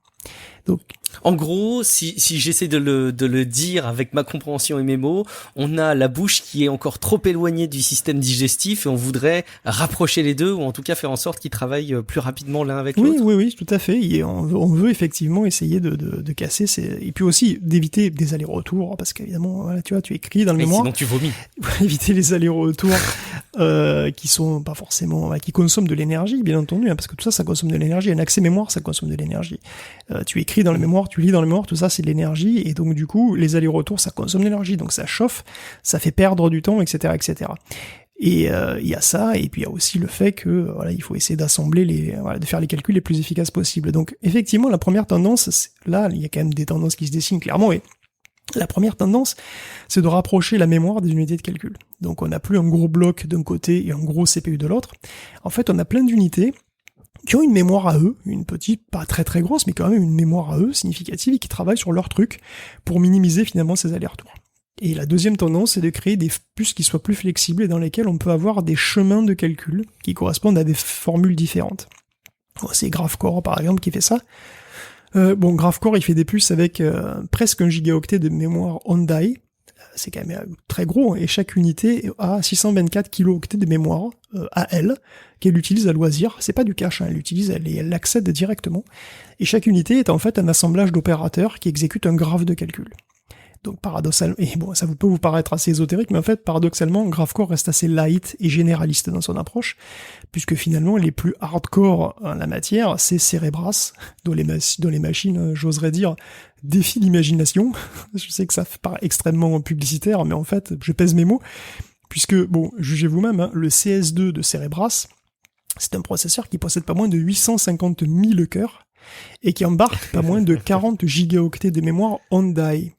Donc, en gros, si j'essaie de le dire avec ma compréhension et mes mots, on a la bouche qui est encore trop éloignée du système digestif, et on voudrait rapprocher les deux, ou en tout cas faire en sorte qu'ils travaillent plus rapidement l'un avec l'autre. Oui, tout à fait. Et on veut effectivement essayer de casser et puis aussi d'éviter des allers-retours, parce qu'évidemment, voilà, tu vois, tu écris dans le mémoire. Sinon tu vomis. Éviter les allers-retours qui sont pas forcément, qui consomment de l'énergie, bien entendu, hein, parce que tout ça, ça consomme de l'énergie. Un accès mémoire, ça consomme de l'énergie. Tu écris dans le mémoire, tu lis dans le mémoire, tout ça c'est de l'énergie, et donc du coup les allers-retours ça consomme de l'énergie, donc ça chauffe, ça fait perdre du temps, etc. Et il y a ça, et puis il y a aussi le fait que voilà, il faut essayer d'assembler de faire les calculs les plus efficaces possibles. Donc effectivement la première tendance, là il y a quand même des tendances qui se dessinent clairement, et la première tendance, c'est de rapprocher la mémoire des unités de calcul. Donc on n'a plus un gros bloc d'un côté et un gros CPU de l'autre. En fait on a plein d'unités qui ont une mémoire à eux, une petite, pas très très grosse, mais quand même une mémoire à eux significative, et qui travaillent sur leur truc pour minimiser finalement ces allers-retours. Et la deuxième tendance, c'est de créer des puces qui soient plus flexibles et dans lesquelles on peut avoir des chemins de calcul qui correspondent à des formules différentes. C'est GraphCore par exemple qui fait ça. GraphCore il fait des puces avec presque 1 gigaoctet de mémoire on-die. C'est quand même très gros, et chaque unité a 624 kilooctets de mémoire à elle, qu'elle utilise à loisir. C'est pas du cache, hein, elle l'accède directement. Et chaque unité est en fait un assemblage d'opérateurs qui exécutent un graphe de calcul. Donc paradoxalement, et bon, ça peut vous paraître assez ésotérique, mais en fait, paradoxalement, GraphCore reste assez light et généraliste dans son approche, puisque finalement, les plus hardcore en la matière, c'est Cerebras, dont les machines, j'oserais dire, défient l'imagination. Je sais que ça paraît extrêmement publicitaire, mais en fait, je pèse mes mots, puisque, bon, jugez vous-même, hein, le CS2 de Cerebras, c'est un processeur qui possède pas moins de 850 000 cœurs, et qui embarque pas moins de 40 gigaoctets de mémoire on-die,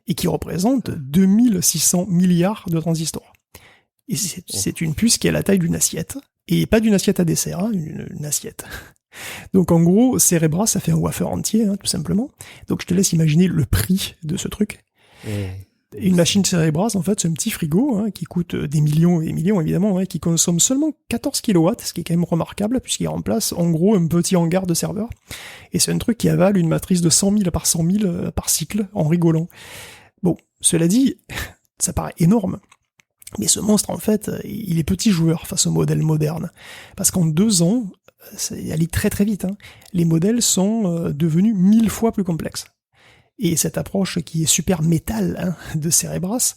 et qui représente 2600 milliards de transistors. Et c'est une puce qui a la taille d'une assiette, et pas d'une assiette à dessert, hein, une assiette. Donc en gros, Cerebras, ça fait un wafer entier, hein, tout simplement. Donc je te laisse imaginer le prix de ce truc. Une machine Cerebras, en fait, c'est un petit frigo, hein, qui coûte des millions et des millions, évidemment, hein, qui consomme seulement 14 kW, ce qui est quand même remarquable, puisqu'il remplace, en gros, un petit hangar de serveur. Et c'est un truc qui avale une matrice de 100 000 par 100 000 par cycle, en rigolant. Bon, cela dit, ça paraît énorme. Mais ce monstre, en fait, il est petit joueur face au modèle moderne. Parce qu'en 2 ans, elle allait très très vite, hein, les modèles sont devenus 1000 fois plus complexes. Et cette approche qui est super métal, hein, de Cerebras,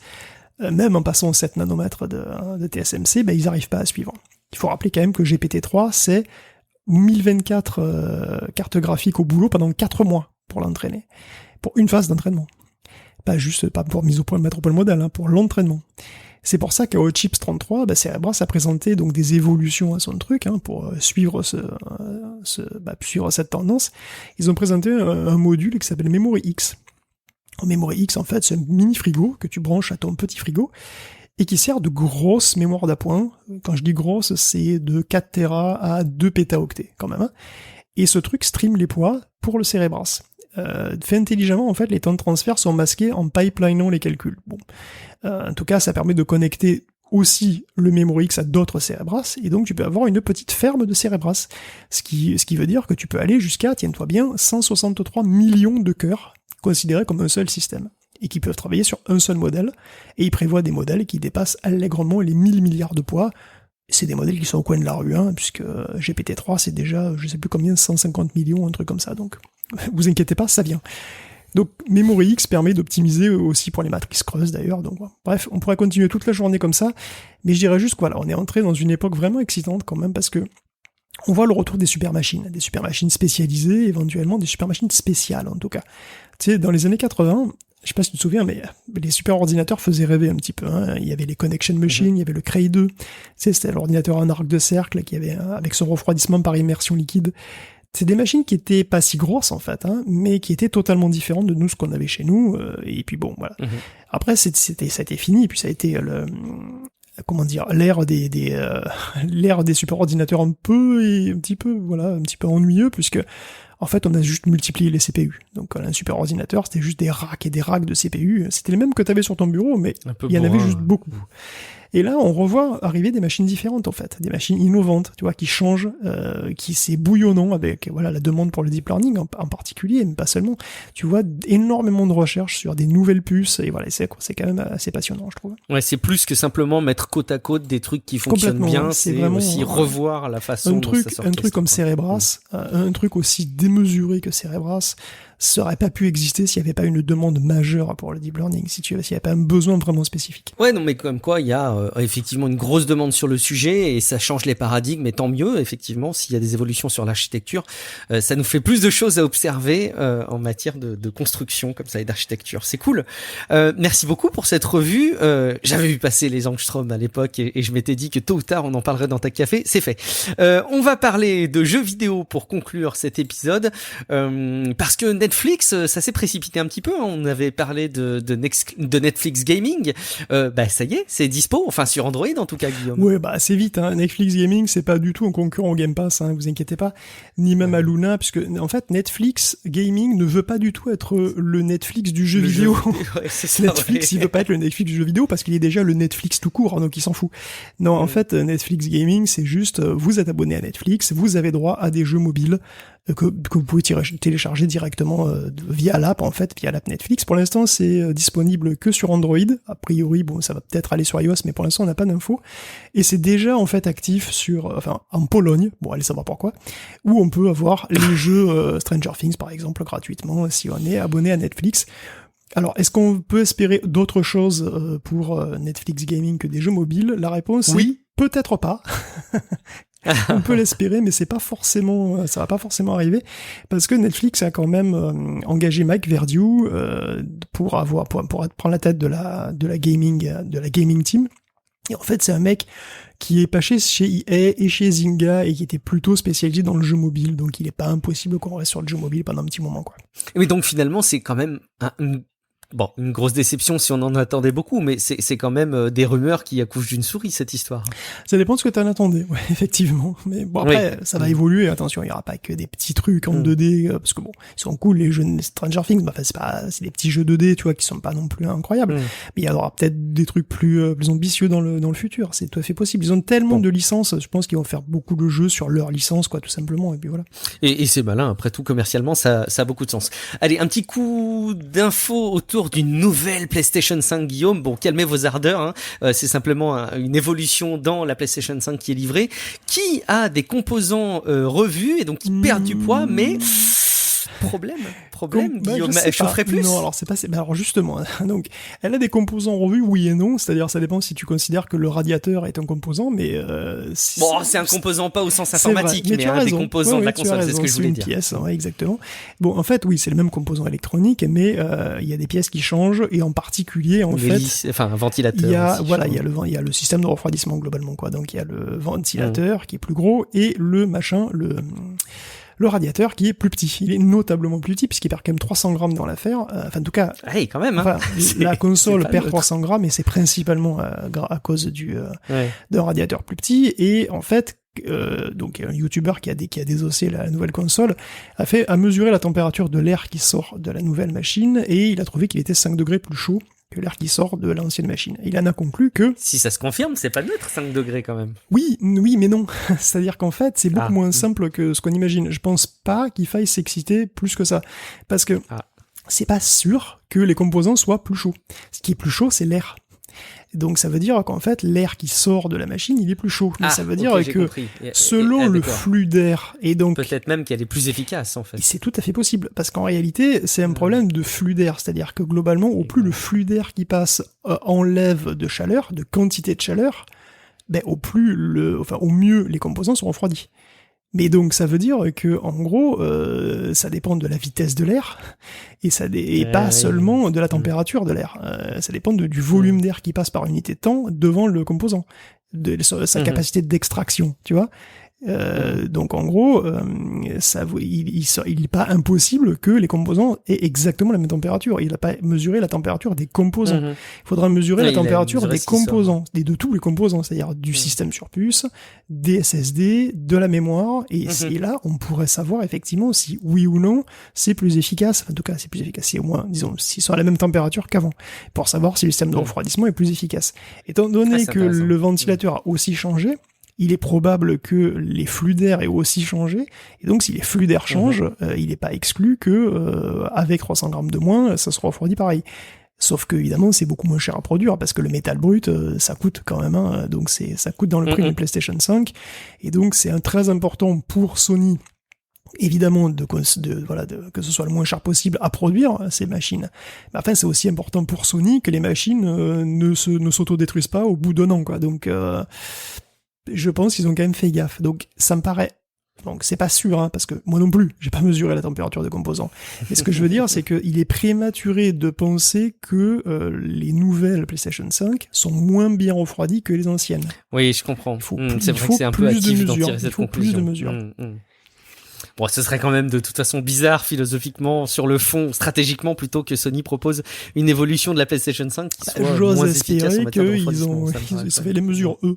même en passant aux 7 nanomètres de TSMC, ben, ils n'arrivent pas à suivre. Il faut rappeler quand même que GPT-3, c'est 1024 cartes graphiques au boulot pendant 4 mois pour l'entraîner. Pour une phase d'entraînement. Pas pour mise au point, mettre au point le modèle, hein, pour l'entraînement. C'est pour ça qu'au Chips 33, bah, Cerebras a présenté donc des évolutions à son truc, hein, pour suivre suivre cette tendance. Ils ont présenté un module qui s'appelle Memory X. Memory X, en fait, c'est un mini frigo que tu branches à ton petit frigo et qui sert de grosse mémoire d'appoint. Quand je dis grosse, c'est de 4 Tera à 2 pétaoctets, quand même, hein. Et ce truc stream les poids pour le Cerebras. Fait intelligemment, en fait, les temps de transfert sont masqués en pipelinant les calculs. Bon. En tout cas, ça permet de connecter aussi le Memory X à d'autres Cerebras, et donc tu peux avoir une petite ferme de Cerebras. Ce qui veut dire que tu peux aller jusqu'à, tiens-toi bien, 163 millions de cœurs, considérés comme un seul système, et qui peuvent travailler sur un seul modèle, et ils prévoient des modèles qui dépassent allègrement les 1000 milliards de poids. C'est des modèles qui sont au coin de la rue, hein, puisque GPT-3 c'est déjà, je sais plus combien, 150 millions, un truc comme ça, donc vous inquiétez pas, ça vient. Donc Memory X permet d'optimiser aussi pour les matrices creuses d'ailleurs, donc voilà. Bref, on pourrait continuer toute la journée comme ça, mais je dirais juste que voilà, on est entré dans une époque vraiment excitante quand même, parce que on voit le retour des supermachines spécialisées, éventuellement des supermachines spéciales en tout cas. Tu sais, dans les années 80, je sais pas si tu te souviens, mais les super ordinateurs faisaient rêver un petit peu, hein. Il y avait les Connection Machines, il y avait le Cray 2, tu sais, c'était l'ordinateur en arc de cercle qui avait, avec son refroidissement par immersion liquide. C'est des machines qui étaient pas si grosses en fait, hein, mais qui étaient totalement différentes de nous, ce qu'on avait chez nous, et puis bon, voilà. Après, ça a été fini, et puis ça a été l'ère des super ordinateurs un petit peu ennuyeux, puisque en fait, on a juste multiplié les CPU. Donc, un super ordinateur, c'était juste des racks et des racks de CPU. C'était les mêmes que tu avais sur ton bureau, mais il y en avait juste beaucoup. Et là, on revoit arriver des machines différentes, en fait. Des machines innovantes, tu vois, qui changent, qui c'est bouillonnant avec, voilà, la demande pour le deep learning en particulier, mais pas seulement. Tu vois, énormément de recherches sur des nouvelles puces, et voilà, c'est quand même assez passionnant, je trouve. Ouais, c'est plus que simplement mettre côte à côte des trucs qui fonctionnent bien, c'est vraiment aussi revoir la façon dont ça s'orchestre. Un truc comme Cerebras, un truc aussi démesuré que Cerebras, ça aurait pas pu exister s'il n'y avait pas une demande majeure pour le deep learning, s'il n'y avait pas un besoin vraiment spécifique. Ouais, non, mais comme quoi, il y a effectivement une grosse demande sur le sujet, et ça change les paradigmes, et tant mieux, effectivement, s'il y a des évolutions sur l'architecture, ça nous fait plus de choses à observer en matière de construction comme ça et d'architecture. C'est cool. Merci beaucoup pour cette revue. J'avais vu passer les Angstrom à l'époque, et je m'étais dit que tôt ou tard on en parlerait dans Ta Café. C'est fait. On va parler de jeux vidéo pour conclure cet épisode, parce que Netflix, ça s'est précipité un petit peu, hein. On avait parlé de Netflix Gaming. Bah ça y est, c'est dispo, enfin sur Android en tout cas, Guillaume. Ouais, bah c'est vite, hein. Netflix Gaming, c'est pas du tout un concurrent au Game Pass, hein, vous inquiétez pas, ni même à Luna, puisque en fait Netflix Gaming ne veut pas du tout être le Netflix du jeu vidéo. Ouais, c'est ça, Netflix, il veut pas être le Netflix du jeu vidéo parce qu'il est déjà le Netflix tout court, donc il s'en fout. Non, en fait, Netflix Gaming, c'est juste, vous êtes abonné à Netflix, vous avez droit à des jeux mobiles que vous pouvez télécharger directement via l'app, en fait, via l'app Netflix. Pour l'instant, c'est disponible que sur Android. A priori, bon, ça va peut-être aller sur iOS, mais pour l'instant, on n'a pas d'infos. Et c'est déjà, en fait, actif en Pologne, bon, allez savoir pourquoi, où on peut avoir les jeux Stranger Things, par exemple, gratuitement, si on est abonné à Netflix. Alors, est-ce qu'on peut espérer d'autres choses pour Netflix Gaming que des jeux mobiles? La réponse oui. est peut-être pas. On peut l'espérer, mais ça va pas forcément arriver, parce que Netflix a quand même engagé Mike Verdieu pour prendre la tête de la gaming team. Et en fait, c'est un mec qui est passé chez EA et chez Zynga et qui était plutôt spécialisé dans le jeu mobile, donc il est pas impossible qu'on reste sur le jeu mobile pendant un petit moment, quoi. Oui, donc finalement, c'est quand même une grosse déception si on en attendait beaucoup, mais c'est quand même des rumeurs qui accouchent d'une souris, cette histoire. Ça dépend de ce que t'en attendais, ouais, effectivement. Mais bon, après, ça va évoluer, attention, il y aura pas que des petits trucs en 2D, parce que bon, ils sont cool, les jeux Stranger Things, bah, c'est des petits jeux 2D, tu vois, qui sont pas non plus incroyables. Mais il y aura peut-être des trucs plus ambitieux dans le futur, c'est tout à fait possible. Ils ont tellement de licences, je pense qu'ils vont faire beaucoup de jeux sur leur licence, quoi, tout simplement, et puis voilà. Et c'est malin, après tout, commercialement, ça a beaucoup de sens. Allez, un petit coup d'info autour retour d'une nouvelle PlayStation 5, Guillaume. Bon, calmez vos ardeurs, hein. C'est simplement une évolution dans la PlayStation 5 qui est livrée, qui a des composants revus et donc qui perd du poids, mais problème, Guillaume, je chaufferais plus. Non, alors c'est pas, alors justement, donc, elle a des composants revus, oui et non, c'est-à-dire ça dépend si tu considères que le radiateur est un composant, mais c'est un composant pas au sens informatique, mais un des composants de la console, c'est ce que je voulais dire. Pièce, ouais, exactement. Bon, en fait, oui, c'est le même composant électronique, mais il y a des pièces qui changent, et en particulier, en fait, un ventilateur. Il y a le système de refroidissement globalement, quoi. Donc il y a le ventilateur qui est plus gros et le radiateur qui est plus petit. Il est notablement plus petit puisqu'il perd quand même 300 grammes dans l'affaire. Enfin, en tout cas, quand même, hein. La console perd 300 grammes et c'est principalement à cause d'un radiateur plus petit. Et en fait, donc un YouTuber qui a désossé la nouvelle console a mesuré la température de l'air qui sort de la nouvelle machine et il a trouvé qu'il était 5 degrés plus chaud que l'air qui sort de l'ancienne machine. Il en a conclu que... Si ça se confirme, c'est pas neutre, 5 degrés quand même. Oui, mais non. C'est-à-dire qu'en fait, c'est beaucoup moins simple que ce qu'on imagine. Je pense pas qu'il faille s'exciter plus que ça. Parce que c'est pas sûr que les composants soient plus chauds. Ce qui est plus chaud, c'est l'air. Donc ça veut dire qu'en fait, l'air qui sort de la machine, il est plus chaud. Mais ça veut dire que selon le flux d'air, et donc... Peut-être même qu'elle est plus efficace, en fait. C'est tout à fait possible, parce qu'en réalité, c'est un problème de flux d'air. C'est-à-dire que globalement, au plus le flux d'air qui passe enlève de chaleur, de quantité de chaleur, au mieux les composants sont refroidis. Mais donc ça veut dire que en gros ça dépend de la vitesse de l'air et pas seulement de la température de l'air. Ça dépend du volume d'air qui passe par unité de temps devant le composant, de sa capacité d'extraction, tu vois. Donc en gros, il n'est pas impossible que les composants aient exactement la même température. Il n'a pas mesuré la température des composants. Il faudra mesurer la température des composants, de tous les composants, c'est-à-dire du système sur puce, des SSD, de la mémoire, et là on pourrait savoir effectivement si oui ou non c'est plus efficace. En tout cas, c'est plus efficace, si au moins, disons, s'ils sont à la même température qu'avant, pour savoir si le système de refroidissement est plus efficace. Étant donné que le ventilateur a aussi changé, il est probable que les flux d'air aient aussi changé, et donc si les flux d'air changent, il n'est pas exclu que avec 300 grammes de moins, ça sera refroidi pareil. Sauf que évidemment, c'est beaucoup moins cher à produire parce que le métal brut, ça coûte quand même, hein, donc ça coûte dans le prix d'une PlayStation 5, et donc c'est très important pour Sony. Évidemment, que ce soit le moins cher possible à produire ces machines. Mais enfin, c'est aussi important pour Sony que les machines ne s'autodétruisent pas au bout d'un an, quoi. Donc je pense qu'ils ont quand même fait gaffe. Donc ça me paraît... Donc c'est pas sûr, hein, parce que moi non plus, j'ai pas mesuré la température des composants. Mais ce que je veux dire, c'est qu'il est prématuré de penser que les nouvelles PlayStation 5 sont moins bien refroidies que les anciennes. Oui, je comprends. C'est vrai que c'est un peu hâtif d'en tirer cette conclusion. Plus de mesures. Bon, ce serait quand même de toute façon bizarre philosophiquement, sur le fond, stratégiquement, plutôt que Sony propose une évolution de la PlayStation 5 qui soit moins efficace en matière de refroidissement. Ils ont fait les mesures, eux.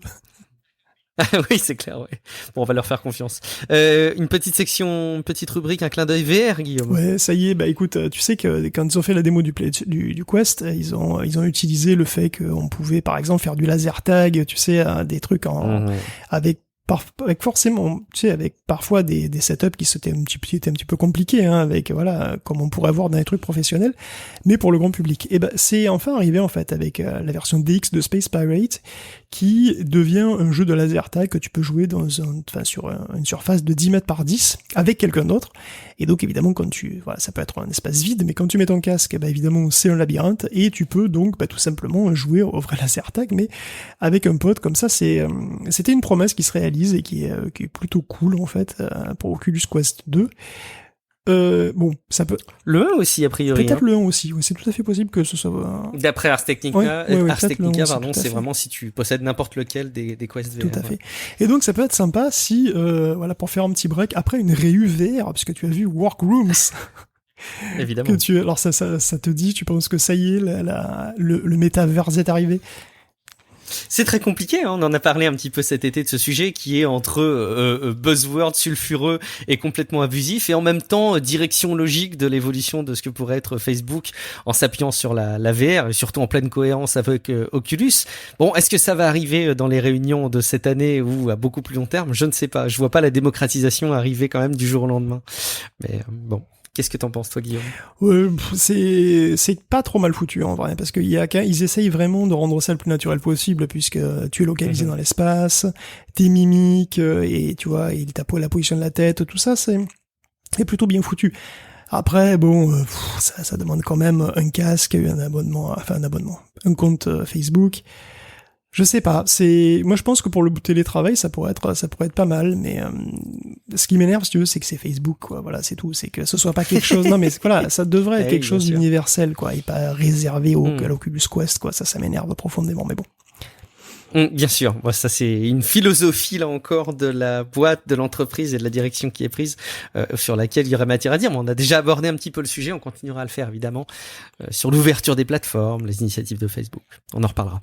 Oui, c'est clair, ouais. Bon, on va leur faire confiance. Une petite rubrique, un clin d'œil VR, Guillaume. Ouais, ça y est, écoute, tu sais que quand ils ont fait la démo du Quest, ils ont utilisé le fait qu'on pouvait, par exemple, faire du laser tag, tu sais, des trucs avec forcément, tu sais, avec parfois des setups qui étaient un petit peu compliqués, hein, avec, voilà, comme on pourrait voir dans les trucs professionnels, mais pour le grand public. Et c'est enfin arrivé, en fait, avec la version DX de Space Pirate, qui devient un jeu de laser tag que tu peux jouer sur une surface de 10 mètres par 10 avec quelqu'un d'autre. Et donc, évidemment, ça peut être un espace vide, mais quand tu mets ton casque, évidemment, c'est un labyrinthe, et tu peux donc, tout simplement jouer au vrai laser tag, mais avec un pote, comme ça, c'était une promesse qui se réalise et qui est plutôt cool, en fait, pour Oculus Quest 2. Ça peut... Le 1 aussi, a priori. Peut-être le 1 aussi, oui, c'est tout à fait possible que ce soit... D'après Ars Technica, c'est vraiment si tu possèdes n'importe lequel des Quest VR. Tout à fait. Et donc, ça peut être sympa si, pour faire un petit break, après une réu VR, puisque tu as vu Workrooms. Évidemment. Alors, ça te dit, tu penses que ça y est, le métaverse est arrivé? C'est très compliqué, hein. On en a parlé un petit peu cet été de ce sujet qui est entre buzzword sulfureux et complètement abusif, et en même temps direction logique de l'évolution de ce que pourrait être Facebook en s'appuyant sur la VR et surtout en pleine cohérence avec Oculus. Bon, est-ce que ça va arriver dans les réunions de cette année ou à beaucoup plus long terme? Je ne sais pas. Je vois pas la démocratisation arriver quand même du jour au lendemain. Mais bon. Qu'est-ce que t'en penses, toi, Guillaume ? C'est pas trop mal foutu en vrai, parce qu'ils essayent vraiment de rendre ça le plus naturel possible, puisque tu es localisé dans l'espace, tes mimiques, et tu vois, et la position de la tête, tout ça, c'est plutôt bien foutu. Après, bon, ça demande quand même un casque, un compte Facebook. Je sais pas, moi je pense que pour le télétravail, ça pourrait être pas mal, mais ce qui m'énerve, si tu veux, c'est que c'est Facebook, quoi. Voilà, c'est tout, c'est que ce soit pas quelque chose. Non, mais voilà, ça devrait être quelque chose d'universel, quoi, et pas réservé à l'Oculus Quest, quoi. Ça m'énerve profondément, mais bon. Bien sûr, moi ça c'est une philosophie là encore de la boîte, de l'entreprise et de la direction qui est prise, sur laquelle il y aurait matière à dire. Mais on a déjà abordé un petit peu le sujet, on continuera à le faire évidemment, sur l'ouverture des plateformes, les initiatives de Facebook. On en reparlera.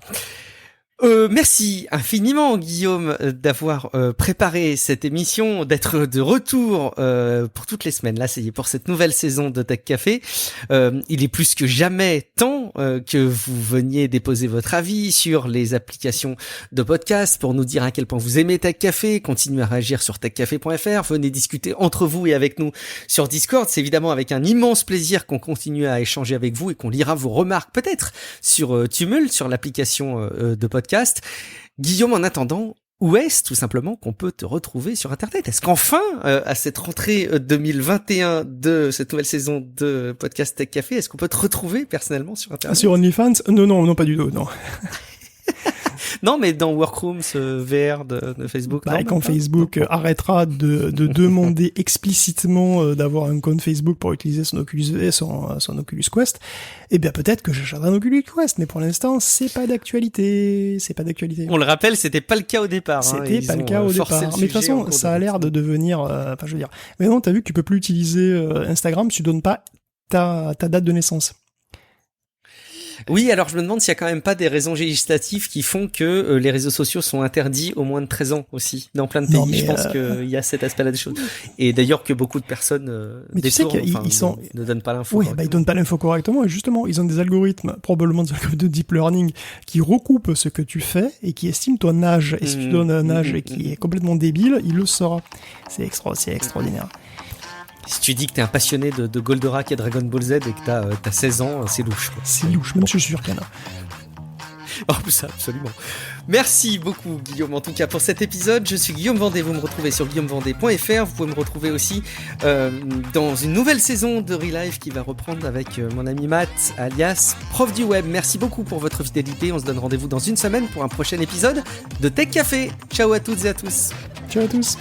Merci infiniment Guillaume d'avoir préparé cette émission, d'être de retour pour toutes les semaines. Là, c'est pour cette nouvelle saison de Tech Café. Il est plus que jamais temps que vous veniez déposer votre avis sur les applications de podcast pour nous dire à quel point vous aimez Tech Café. Continuez à réagir sur techcafé.fr. Venez discuter entre vous et avec nous sur Discord. C'est évidemment avec un immense plaisir qu'on continue à échanger avec vous et qu'on lira vos remarques peut-être sur Tumult, sur l'application de podcast. Guillaume, en attendant, où est-ce tout simplement qu'on peut te retrouver sur Internet ? Est-ce qu'enfin, à cette rentrée 2021 de cette nouvelle saison de podcast Tech Café, est-ce qu'on peut te retrouver personnellement sur Internet ? Sur OnlyFans ? Non, pas du tout, non. Non, mais dans Workrooms VR de Facebook. Bah, quand Facebook arrêtera de demander explicitement d'avoir un compte Facebook pour utiliser son Oculus Quest, eh bien peut-être que j'achèterai un Oculus Quest, mais pour l'instant c'est pas d'actualité. On le rappelle, c'était pas le cas au départ. C'était pas le cas au départ. Mais de toute façon, ça a l'air de devenir. Je veux dire. Mais non, t'as vu que tu peux plus utiliser Instagram si tu donnes pas ta date de naissance. Oui, alors je me demande s'il y a quand même pas des raisons législatives qui font que les réseaux sociaux sont interdits aux moins de 13 ans aussi, dans plein de pays. Non, je pense qu'il y a cet aspect-là des choses. Et d'ailleurs que beaucoup de personnes ne donnent pas l'info. Oui, ils donnent pas l'info correctement. Et justement, ils ont des algorithmes, probablement des algorithmes de deep learning, qui recoupent ce que tu fais et qui estiment ton âge. Et si tu donnes un âge qui est complètement débile, il le saura. C'est extraordinaire. Si tu dis que t'es un passionné de Goldorak et Dragon Ball Z et que t'as 16 ans, c'est louche. Quoi. C'est louche, même je suis sûr qu'il y en a. Oh, ça, absolument. Merci beaucoup, Guillaume, en tout cas, pour cet épisode. Je suis Guillaume Vendée. Vous me retrouvez sur guillaumevendée.fr. Vous pouvez me retrouver aussi dans une nouvelle saison de Relive qui va reprendre avec mon ami Matt, alias Prof du Web. Merci beaucoup pour votre fidélité. On se donne rendez-vous dans une semaine pour un prochain épisode de Tech Café. Ciao à toutes et à tous. Ciao à tous.